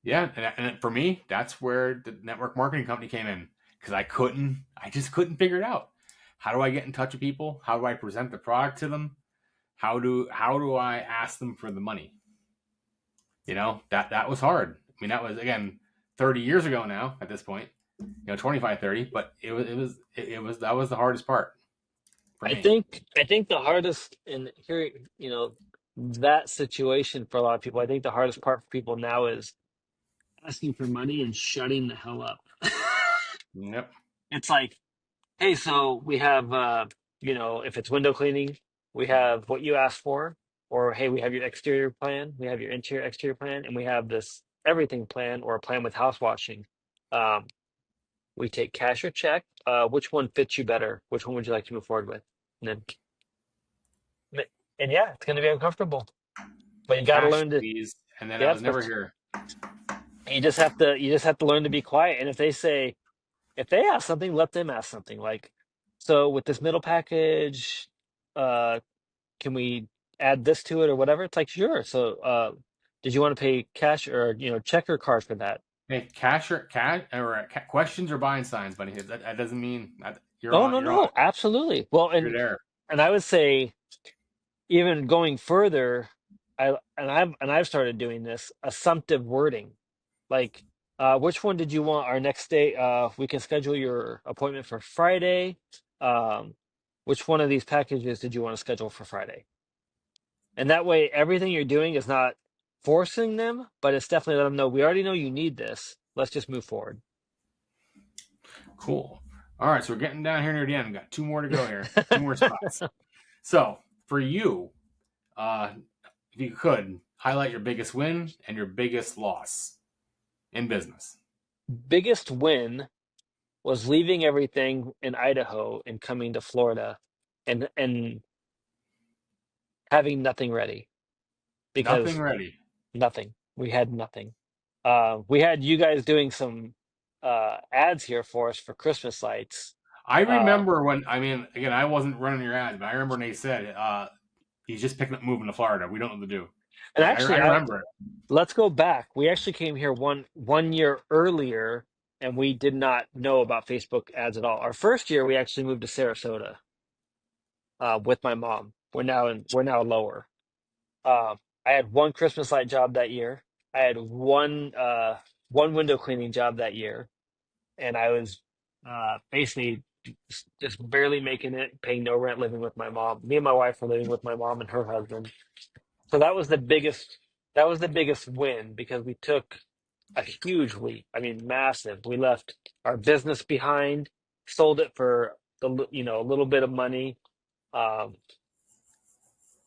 yeah. And for me, that's where the network marketing company came in because I just couldn't figure it out. How do I get in touch with people? How do I present the product to them? How do I ask them for the money? That was hard. I mean, that was again 30 years ago now at this point. 25, 30, but it was that was the hardest part for me. I think the hardest in here, that situation for a lot of people, I think the hardest part for people now is asking for money and shutting the hell up. Yep. It's like, hey, so we have, if it's window cleaning, we have what you asked for, or hey, we have your exterior plan, we have your interior exterior plan, and we have this everything plan or a plan with house washing. Um, we take cash or check. Which one fits you better? Which one would you like to move forward with? And then, and yeah, it's going to be uncomfortable, but you got to Cash, learn to, please. And then I yep, was never that's, here. you just have to learn to be quiet. And if they ask something, let them ask something. Like, so with this middle package, uh, can we add this to it or whatever? It's like, sure. So, did you want to pay cash or, check or card for that? Hey, questions or buying signs, buddy. That doesn't mean that you're Oh, on. no, no, absolutely. Well, You're there. and I would say even going further, I've started doing this assumptive wording. Like, which one did you want our next day? We can schedule your appointment for Friday. Um, which one of these packages did you want to schedule for Friday? And that way, everything you're doing is not forcing them, but it's definitely letting them know we already know you need this. Let's just move forward. Cool. All right, so we're getting down here near the end. We got 2 more to go here. 2 more spots. So for you, uh, if you could highlight your biggest win and your biggest loss in business. Biggest win was leaving everything in Idaho and coming to Florida and having nothing ready Nothing because ready. nothing. We had nothing. We had you guys doing some ads here for us for Christmas lights. I Uh, remember when, I mean, again, I wasn't running your ads, but I remember when they said, he's just picking up moving to Florida. We don't know what to do. and I actually, remember it. let's go back. We actually came here one year earlier, and we did not know about Facebook ads at all. Our first year, we actually moved to Sarasota with my mom. We're now lower. I had one Christmas light job that year. I had one window cleaning job that year, and I was basically just barely making it, paying no rent, living with my mom. Me and my wife were living with my mom and her husband. So that was the biggest win because we took a huge leap. I mean, massive. We left our business behind, sold it for a little bit of money, um,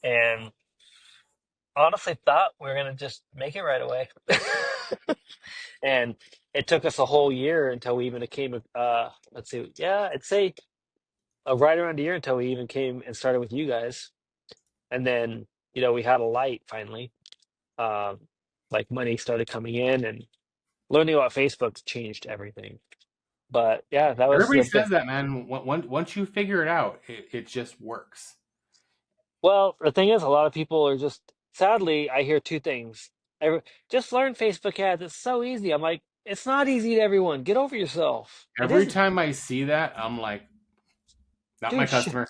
and honestly thought we were gonna just make it right away. And it took us a whole year until we even came. Let's see, yeah, I'd say right around a year until we even came and started with you guys, and then we had a light finally. Um, like money started coming in, and learning about Facebook changed everything. But yeah, that was Everybody the says that, man. Once you figure it out, it just works. well. The thing is, a lot of people are just sadly. I hear two things. Just learn Facebook ads. It's so easy. I'm like, it's not easy to everyone. Get over yourself. It Every isn't, time I see that, I'm like, not my dude. customer.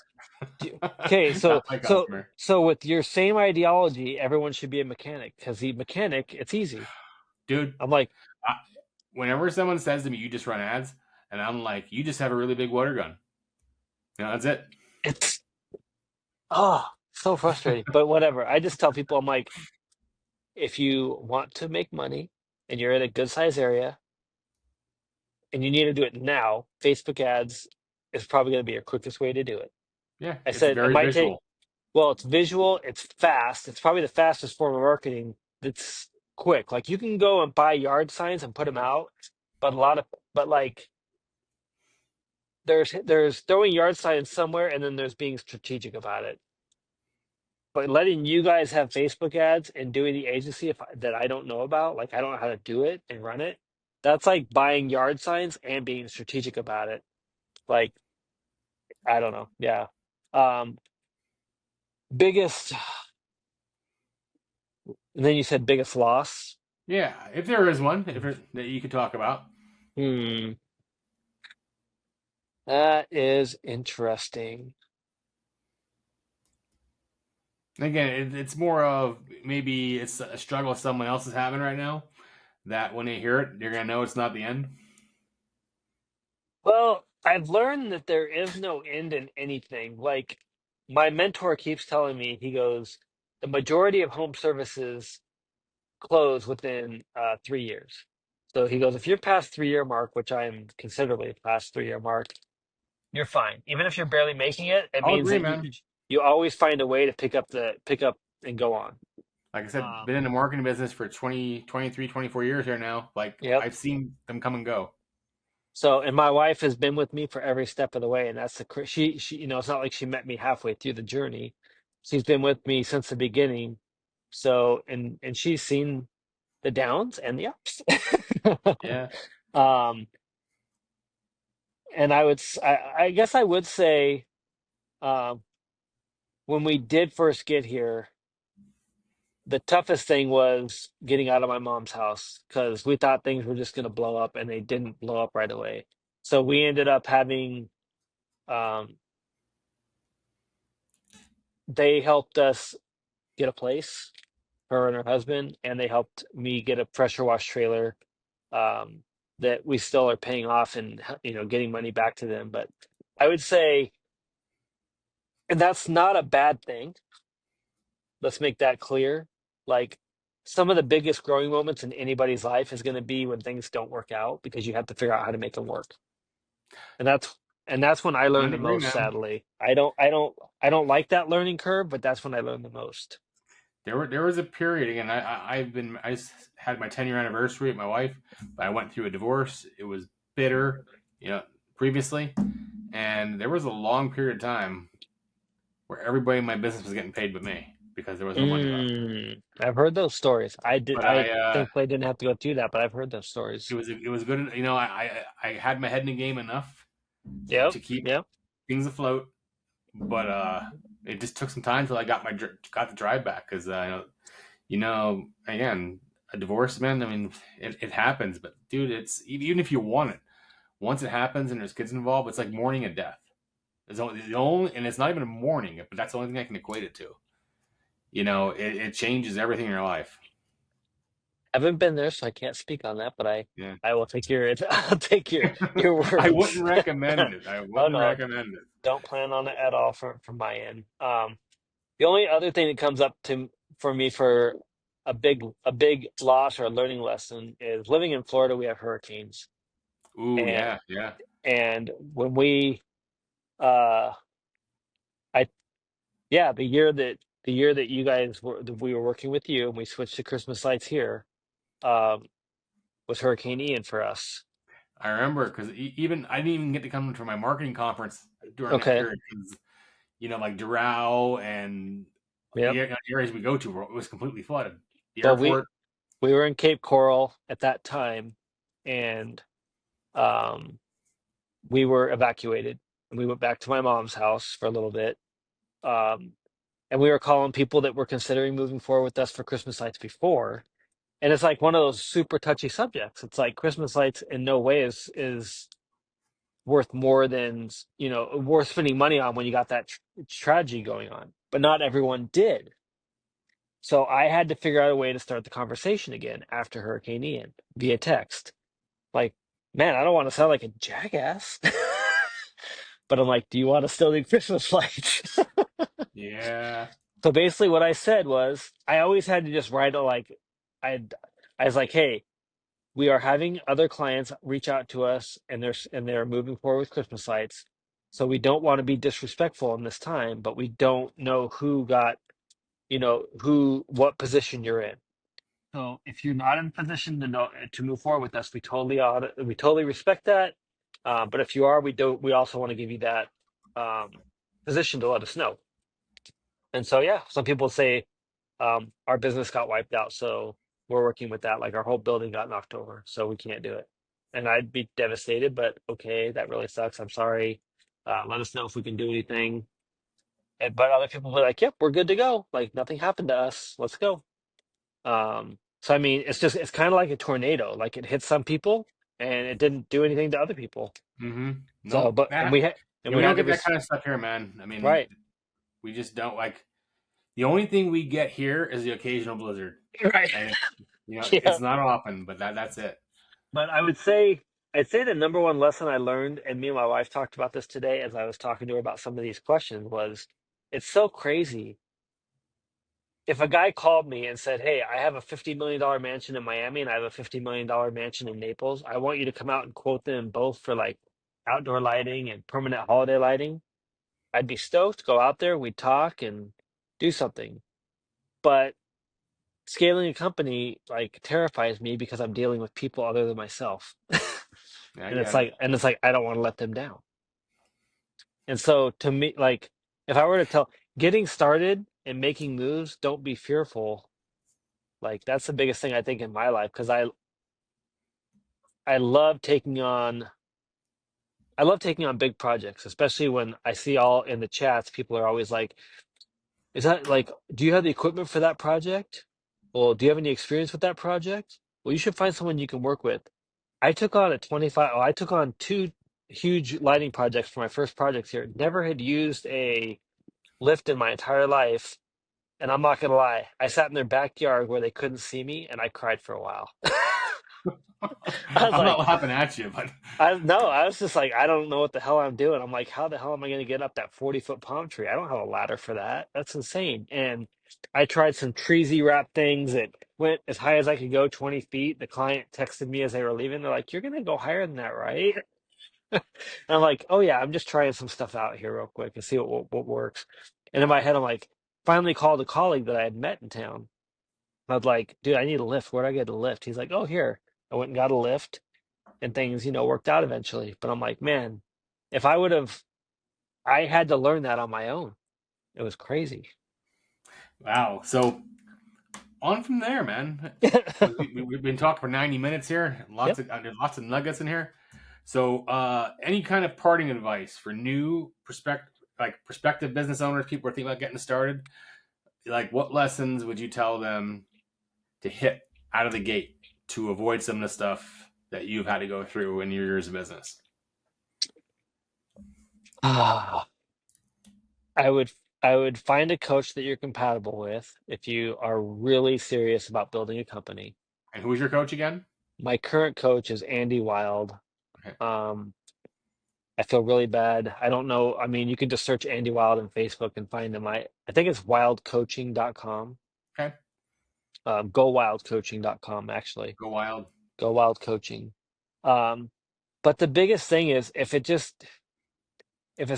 Okay, Not my customer. so with your same ideology, everyone should be a mechanic because the mechanic, it's easy. Dude, I'm like, I, whenever someone says to me, you just run ads, and I'm like, you just have a really big water gun. That's it. it's so frustrating. But whatever. I just tell people, I'm like, if you want to make money and you're in a good size area and you need to do it now, Facebook ads is probably going to be your quickest way to do it. Yeah, I it's said it very might take, visual. well, it's visual, it's fast. It's probably the fastest form of marketing that's quick. Like you can go and buy yard signs and put them out, but but like there's throwing yard signs somewhere and then there's being strategic about it. But letting you guys have Facebook ads and doing the agency that I don't know about, like I don't know how to do it and run it, that's like buying yard signs and being strategic about it. Like, I don't know. Yeah. Um, biggest, and then you said biggest loss. Yeah, if there is one that you could talk about. Hmm. That is interesting. Again, it's more of maybe it's a struggle someone else is having right now. That when they hear it, you're gonna know it's not the end. Well, I've learned that there is no end in anything. Like my mentor keeps telling me, he goes, the majority of home services close within 3 years. So he goes, if you're past 3 year mark, which I'm considerably past 3 year mark, you're fine. Even if you're barely making it, it I'll means agree, that man. you always find a way to pick up and go on. Like I said, Um, been in the marketing business for 20, 23, 24 years here now. Like yep. I've seen them come and go. So, and my wife has been with me for every step of the way, and that's she, it's not like she met me halfway through the journey. She's been with me since the beginning. So, and she's seen the downs and the ups. Yeah. Um, and I guess I would say, um, when we did first get here, the toughest thing was getting out of my mom's house because we thought things were just going to blow up and they didn't blow up right away. So we ended up having, um, they helped us get a place, her and her husband, and they helped me get a pressure wash trailer, um, that we still are paying off and, getting money back to them. But I would say, and that's not a bad thing. Let's make that clear. Like some of the biggest growing moments in anybody's life is going to be when things don't work out because you have to figure out how to make them work. And that's when I learned Couldn't the agree, most, man. sadly. I don't like that learning curve, but that's when I learned the most. There was a period again. I just had my 10-year anniversary with my wife, but I went through a divorce. It was bitter, you know, previously, and there was a long period of time where everybody in my business was getting paid but me because there was no money left. I've heard those stories. But I thankfully didn't have to go through that, but I've heard those stories. it was good. You know, I had my head in the game enough Yep. to keep Yep. things afloat, but it just took some time until I got the drive back because again, a divorce, man. I mean, it happens, but dude, it's even if you want it, once it happens and there's kids involved, it's like mourning a death. It's only, and it's not even a mourning, but that's the only thing I can equate it to. It changes everything in your life. Haven't been there, so I can't speak on that, but Yeah. I will take your I'll take your I words. wouldn't recommend it. I Oh wouldn't no, recommend it. don't plan on it at all from my end. The only other thing that comes up for me for a big loss or a learning lesson is living in Florida. We have hurricanes, Ooh, and yeah, yeah. and when uh, I yeah, the year that that we were working with you and we switched to Christmas lights here, um, was Hurricane Ian for us. I remember because even I didn't even get to come to my marketing conference during that Okay. period because like Doral and Yep. the areas we go to, it was completely flooded. The Well, we airport. we were in Cape Coral at that time, and um, we were evacuated, and we went back to my mom's house for a little bit. Um, and we were calling people that were considering moving forward with us for Christmas lights before. And it's like one of those super touchy subjects. It's like Christmas lights in no way is worth more than, worth spending money on when you got that tragedy going on. But not everyone did. So I had to figure out a way to start the conversation again after Hurricane Ian via text. Like, man, I don't want to sound like a jackass. But I'm like, do you want to still do Christmas lights? Yeah. So basically, what I said was, I always had to just write I, I was like, hey, we are having other clients reach out to us, and they're moving forward with Christmas lights. So we don't want to be disrespectful in this time, but we don't know who got, what position you're in. So if you're not in position to move forward with us, we totally respect that. But if you are, we also want to give you that um, position to let us know. And so yeah, some people say our business got wiped out, so we're working with that. Like our whole building got knocked over, so we can't do it. And I'd be devastated, but okay, that really sucks. I'm sorry. Let us know if we can do anything. But other people will be like, "Yep, we're good to go. Like nothing happened to us. Let's go." So I mean, it's kind of like a tornado. Like it hit some people and it didn't do anything to other people. Mm-hmm. So, Nope. but and That we had and Yeah, we we don't had to get that kind of stuff here, man. I mean, right, we just don't like. The only thing we get here is the occasional blizzard, right, and yeah. it's not often, but that's it. But I'd say the number one lesson I learned, and me and my wife talked about this today as I was talking to her about some of these questions, was it's so crazy. If a guy called me and said, "Hey, I have a $50 million mansion in Miami and I have a $50 million mansion in Naples. I want you to come out and quote them both for like outdoor lighting and permanent holiday lighting," I'd be stoked, go out there, we'd talk and do something. But scaling a company like terrifies me because I'm dealing with people other than myself. Yeah, I And get it. it's like I don't want to let them down. And so to me, like if I were to tell getting started and making moves, don't be fearful. Like that's the biggest thing I think in my life because I love taking on big projects, especially when I see all in the chats, people are always like, is that like, do you have the equipment for that project? Well, do you have any experience with that project? Well, you should find someone you can work with. I took on two huge lighting projects for my first projects here. Never had used a lift in my entire life. And I'm not gonna lie, I sat in their backyard where they couldn't see me and I cried for a while. I was I'm not like, laughing at you, but I was just like, I don't know what the hell I'm doing. I'm like, how the hell am I going to get up that 40-foot palm tree? I don't have a ladder for that. That's insane. And I tried some treesy wrap things that went as high as I could go, 20 feet. The client texted me as they were leaving. They're like, "You're going to go higher than that, right?" And I'm like, "Oh yeah, I'm just trying some stuff out here real quick and see what works." And in my head, I'm like, finally called a colleague that I had met in town. I was like, "Dude, I need a lift. Where do I get a lift?" He's like, "Oh, here." I went and got a lift and things, worked out eventually. But I'm like, man, if I would have, I had to learn that on my own. It was crazy. wow. So on from there, man. We've been talking for 90 minutes here. Yep. There's lots of nuggets in here. So, any kind of parting advice for new prospective business owners, people are thinking about getting started? Like, what lessons would you tell them to hit out of the gate to avoid some of the stuff that you've had to go through in your years of business? Ah, I would I would find a coach that you're compatible with if you are really serious about building a company. And who is your coach again? My current coach is Andy Wild. Okay. Um, I feel really bad. I don't know. I mean, you can just search Andy Wild on Facebook and find him. I think it's wildcoaching.com. Okay. Gowildcoaching.com actually. Go wild. Go Wild Coaching. Um, but the biggest thing is if it's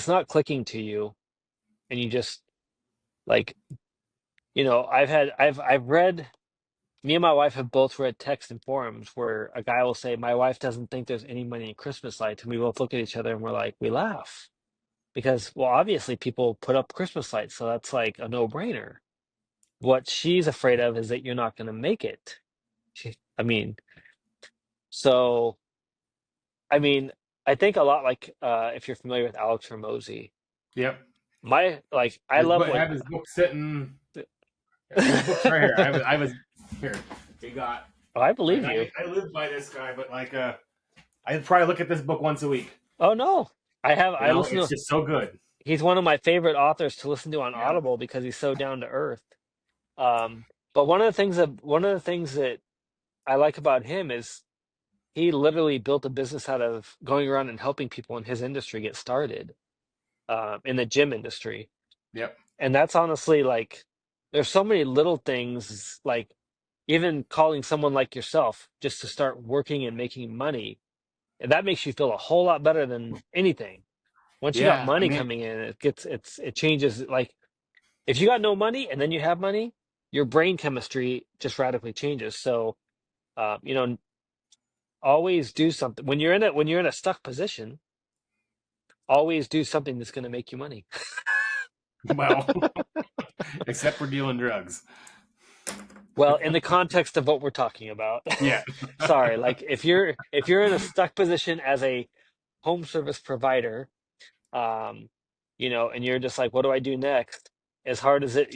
not clicking to you and you just like, I've read me and my wife have both read text and forums where a guy will say, "My wife doesn't think there's any money in Christmas lights." And we both look at each other and we're like, we laugh because, well, obviously people put up Christmas lights, so that's like a no-brainer. What she's afraid of is that you're not going to make it. I mean, so I mean, I think a lot like if you're familiar with Alex Hormozy, Yep. I love I what have his book sitting. Yeah, his book's right here. I was here. We got oh, I believe you. I live by this guy, but I probably look at this book once a week. Oh no. I listen It's to just so good. he's one of my favorite authors to listen to on Yeah. Audible because he's so down to earth. But one of the things that I like about him is he literally built a business out of going around and helping people in his industry get started, in the gym industry. Yep. And that's honestly like there's so many little things like even calling someone like yourself just to start working and making money, and that makes you feel a whole lot better than anything. Once you got Yeah, I money mean, coming in, it changes. Like if you got no money and then you have money, your brain chemistry just radically changes. So, you know, always do something when you're in a stuck position. Always do something that's going to make you money. well, except for dealing drugs. Well, in the context of what we're talking about, Yeah. sorry. Like if you're in a stuck position as a home service provider, um, and you're just like, what do I do next? As hard as it,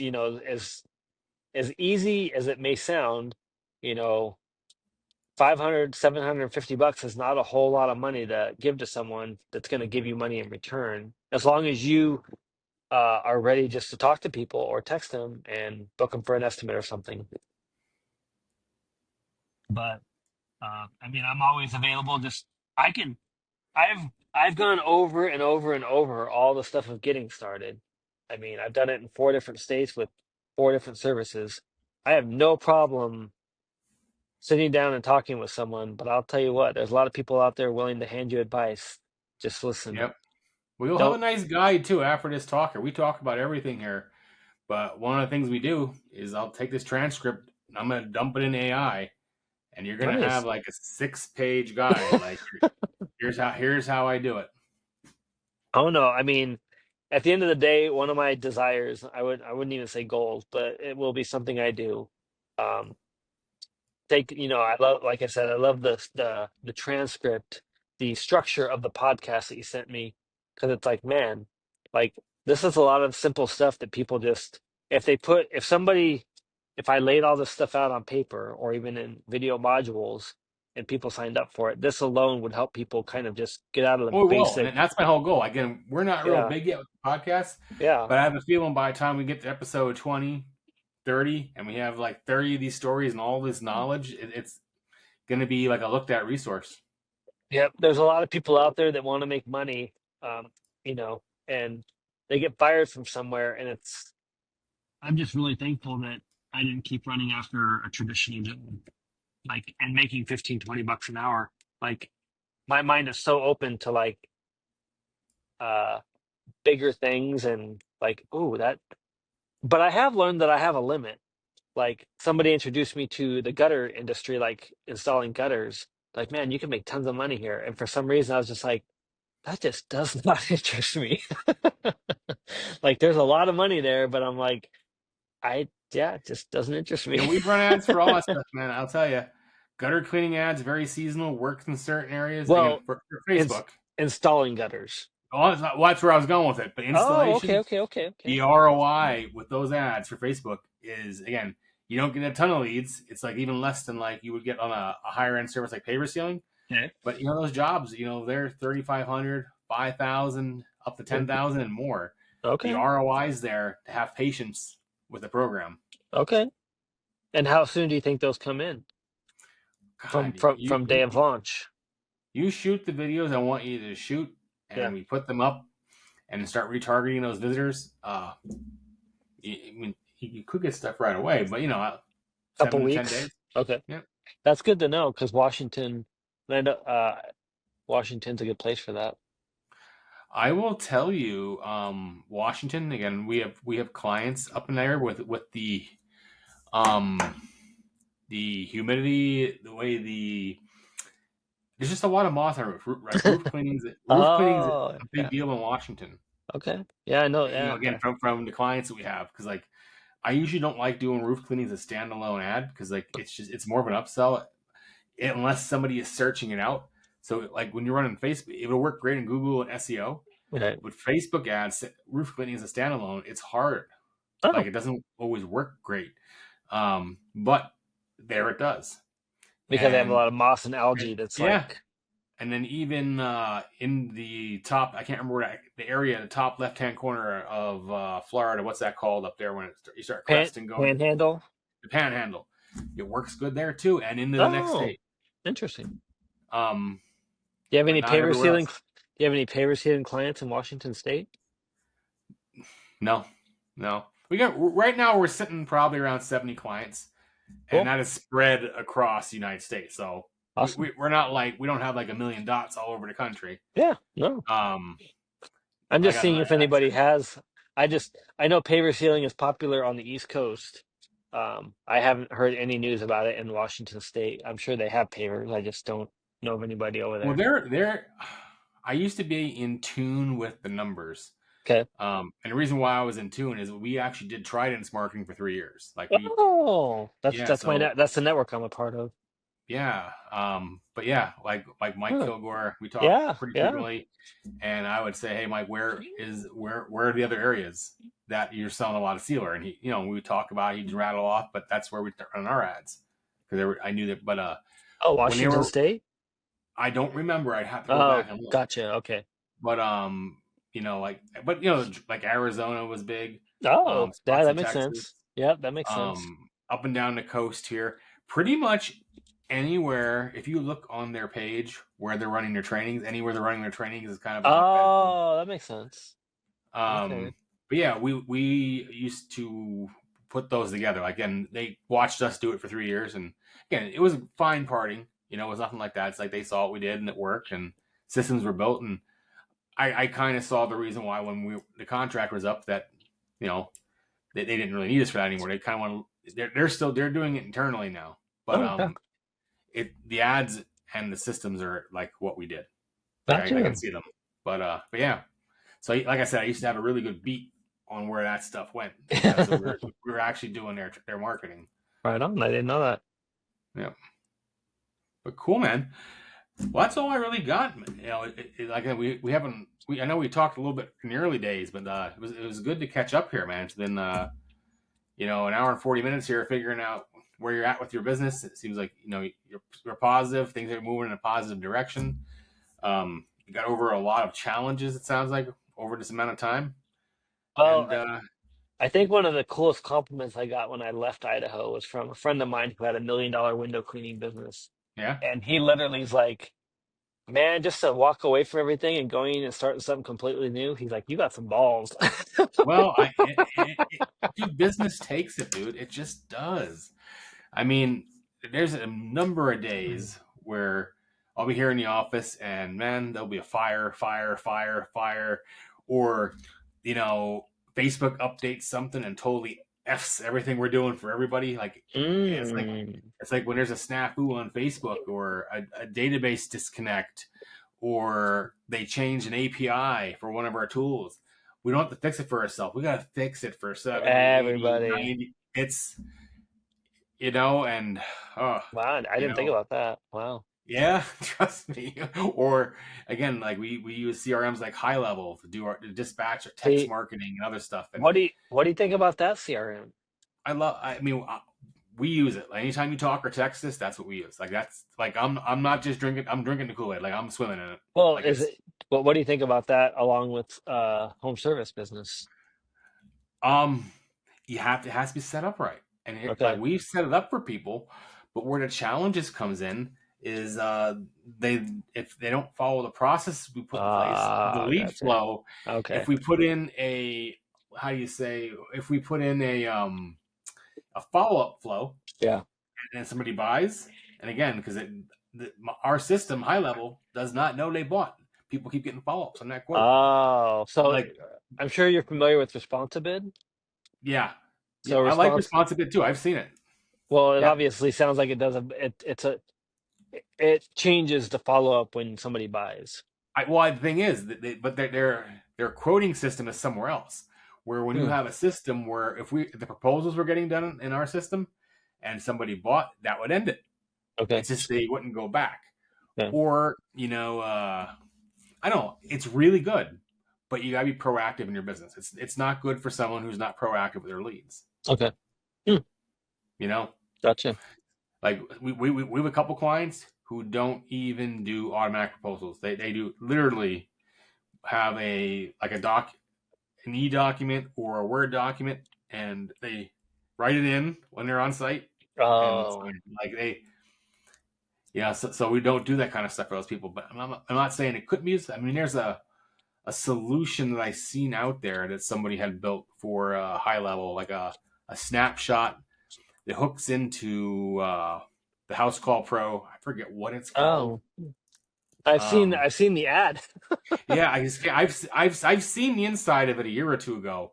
as easy as it may sound, you know, 500, $750 is not a whole lot of money to give to someone that's going to give you money in return. As long as you are ready just to talk to people or text them and book them for an estimate or something. But I mean, I'm always available. Just I can, I've gone over and over and over all the stuff of getting started. I mean, I've done it in 4 different states with 4 different services. I have no problem sitting down and talking with someone, but I'll tell you what, there's a lot of people out there willing to hand you advice. Just listen. Yep. We'll have a Don't, nice guide too after this talker. We talk about everything here, but one of the things we do is I'll take this transcript and I'm gonna dump it in AI, and you're gonna have nice. like a 6-page guide. Like here's how I do it. Oh no, I mean, at the end of the day, one of my desires, I wouldn't even say goals, but it will be something I do. Um, I love, like I said, I love the transcript, the structure of the podcast that you sent me, because it's like, man, like this is a lot of simple stuff that people just, if I laid all this stuff out on paper or even in video modules and people signed up for it, this alone would help people kind of just get out of the Oh, we will, and basic. that's my whole goal. Again, we're not real Yeah, big yet with the podcast, yeah. but I have a feeling by the time we get to episode 20, 30, and we have like 30 of these stories and all this knowledge, it's going to be like a looked at resource. Yep, there's a lot of people out there that want to make money, um, and they get fired from somewhere, and I'm just really thankful that I didn't keep running after a traditional job, like, and making 15, $20 an hour. Like, my mind is so open to like uh bigger things and like, oh, that, but I have learned that I have a limit. Like, somebody introduced me to the gutter industry, like installing gutters. Like, man, you can make tons of money here. And for some reason, I was just like, that just does not interest me. Like, there's a lot of money there, but I'm like, yeah, it just doesn't interest me. Yeah, we've run ads for all that stuff, man. I'll tell you, gutter cleaning ads very seasonal. Works in certain areas. Again, Well, for it's Facebook. installing gutters. Oh, that's where I was going with it. But Oh, okay, installation, okay, okay, okay. the ROI with those ads for Facebook is, again, you don't get a ton of leads. It's like even less than like you would get on a higher end service like paver sealing. Okay. But those jobs, they're 3,500, 5,000, up to 10,000 and more. The Okay. ROI is there to have patience with the program. Okay. And how soon do you think those come in from God, from from day of launch? you shoot the videos I want you to shoot, Yeah. and we put them up and start retargeting those visitors. I mean, you could get stuff right away, but Couple 7 to 10 days. weeks. Okay. Yeah, That's good to know because Washington's a good place for that. I will tell you, Washington. Again, we have clients up in there with um the humidity, the way there's just a lot of moth on roof. Like roof cleaning's Oh, a big yeah. deal in Washington. Okay. Yeah, I know. Yeah. Again, from the clients that we have, because like I usually don't like doing roof cleaning as a standalone ad because like it's more of an upsell unless somebody is searching it out. So like when you're running Facebook, it'll work great in Google and SEO. Okay. But Facebook ads, roof cleaning as a standalone, it's hard. Like Oh, it doesn't always work great. But there it does. because they have a And lot of moss and algae that's yeah, like and then even in the top, I can't remember the area, the top left hand corner of Florida. What's that called up there when you start cresting going? panhandle. The Panhandle. It works good there too, and into the next Oh, state. interesting. Um, Do you have but any not paver everywhere sealing? else. Do you have any paver sealing clients in Washington State? No, no. We got right now. We're sitting probably around 70 clients, and Cool. that is spread across the United States. So Awesome. we're not like we don't have like a million dots all over the country. Yeah. No. Um, I'm I just got seeing my if anybody has. I know paver sealing is popular on the East Coast. I haven't heard any news about it in Washington State. I'm sure they have pavers. I just don't know of anybody over well, there. they're. I used to be in tune with the numbers. Okay. And the reason why I was in tune is we actually did Trident's marketing for 3 years. Oh, Yeah, so that's the network I'm a part of. yeah. But yeah, like Mike Huh. Kilgore, we talk Yeah, pretty yeah. frequently, and I would say, hey, Mike, where are the other areas that you're selling a lot of sealer? And he, we would talk about, he'd rattle off, but that's where we run our ads because I knew that. But Oh, when they Washington were, State? I don't remember. I'd have to go Oh, back and look. gotcha. Okay. But like Arizona was big, Oh, yeah, spots that in makes Texas, sense. Yeah, that makes sense. up and down the coast here, pretty much anywhere. If you look on their page where they're running their trainings, anywhere they're running their trainings is kind of a hotbed. Oh, that makes sense. Okay. But yeah, we used to put those together. Like, and they watched us do it for 3 years, and again, it was fine parting. It was nothing like that. It's like they saw what we did and it worked, and systems were built, and I kind of saw the reason why when the contract was up that they didn't really need us for that anymore. They kind of want to. They're doing it internally now, but Oh, yeah. the ads and the systems are like what we did. Like I can Gotcha. see them, but yeah. So like I said, I used to have a really good beat on where that stuff went because we were actually doing their marketing. Right on. I didn't know that. Yeah, but cool, man. Well, that's all I really got. Like we haven't. I know we talked a little bit in the early days, but it was good to catch up here, man. It's been an hour and 40 minutes here figuring out where you're at with your business. It seems like you're positive. Things are moving in a positive direction. You got over a lot of challenges. It sounds like over this amount of time, Well, and I think one of the coolest compliments I got when I left Idaho was from a friend of mine who had $1 million window cleaning business. yeah. And he literally is like, man, just to walk away from everything and going and starting something completely new. He's like, you got some balls. Well, dude, business takes it, dude. It just does. I mean, there's a number of days where I'll be here in the office and man, there'll be a fire, or Facebook updates something and totally f's everything we're doing for everybody. Like it's like Mm. it's like when there's a snafu on Facebook or a database disconnect or they change an API for one of our tools. We don't have to fix it for ourselves. We got to fix it for For 70, 80, everybody. 90. It's and oh, Wow, I you didn't think know, about that. Wow. yeah, trust me. Or again, like we use CRMs like High Level to do our to dispatch or text See, marketing and other stuff. And what do you think about that CRM? I mean, we use it. Like anytime you talk or text us, that's what we use. Like that's like I'm not just drinking. I'm drinking the Kool Aid. Like I'm swimming in it. Well, Like is it's it what do you think about that along with home service business? um it has to be set up right, and like Okay. we've set it up for people, but where the challenges comes in is they if they don't follow the process we put in place, the Ah, lead gotcha. flow. Okay. If we put in a how do you say if we put in a follow up flow Yeah. and then somebody buys, and again because our system High Level does not know they bought. People keep getting follow ups on that quote. Oh, so Like I'm sure you're familiar with Responsibid. yeah, yeah, So I like response, Responsive too. I've seen it. well, it Yeah. obviously sounds like it does it changes the follow up when somebody buys. The thing is, that but their quoting system is somewhere else. Where when you Hmm. have a system where if the proposals were getting done in our system, and somebody bought, that would end it. Okay. It's just they wouldn't go back. Yeah. Or I don't know. It's really good, but you gotta be proactive in your business. It's not good for someone who's not proactive with their leads. Okay. Hmm. You know, Gotcha. like we have a couple clients who don't even do automatic proposals. They do literally have an e-document or a Word document, and they write it in when they're on site, and Oh. like so we don't do that kind of stuff for those people. But I'm not saying it couldn't be used. I mean, there's a solution that I seen out there that somebody had built for High Level, like a snapshot that hooks into the House Call Pro. I forget what it's called. Oh. I've seen the ad. Yeah, I've seen the inside of it a year or two ago.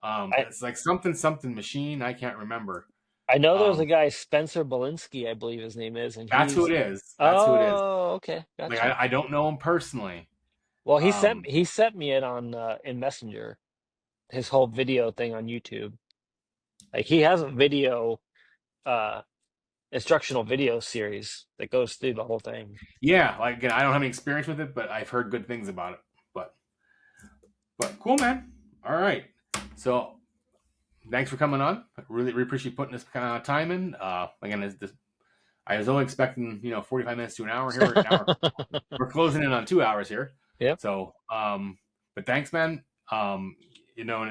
I It's like something machine. I can't remember. I know there's a Um, guy, Spencer Belinsky, I believe his name is, and that's who it he's is. That's who it is. oh, okay, Like gotcha. I don't know him personally. Well, Um, he sent me it on in Messenger, his whole video thing on YouTube. Like he has a video uh instructional video series that goes through the whole thing. yeah, like again, I don't have any experience with it, but I've heard good things about it. But cool, man. All right. So thanks for coming on. I really appreciate putting this kind of time in. Again, I was only expecting 45 minutes to an hour. Here we're an hour. We're closing in on 2 hours here. Yep. So, but thanks, man. And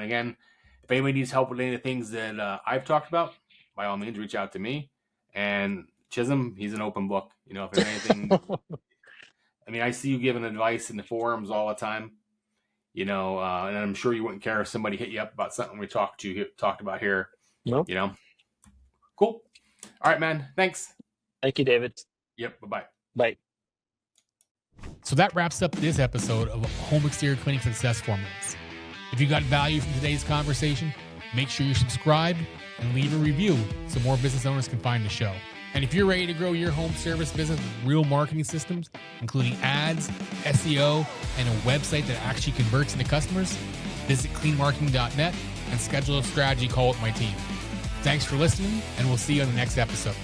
again, if anybody needs help with any of the things that I've talked about, by all means, reach out to me. And Chisum, he's an open book. If there's anything, I mean, I see you giving advice in the forums all the time. And I'm sure you wouldn't care if somebody hit you up about something we talked about here. Nope. Cool. All right, man. Thanks. Thank you, David. Yep. Bye-bye. Bye. So that wraps up this episode of Home Exterior Cleaning Success Formulas. If you got value from today's conversation, make sure you're subscribed and leave a review so more business owners can find the show. And if you're ready to grow your home service business with real marketing systems, including ads, SEO, and a website that actually converts into customers, visit cleanmarketing.net and schedule a strategy call with my team. Thanks for listening, and we'll see you on the next episode.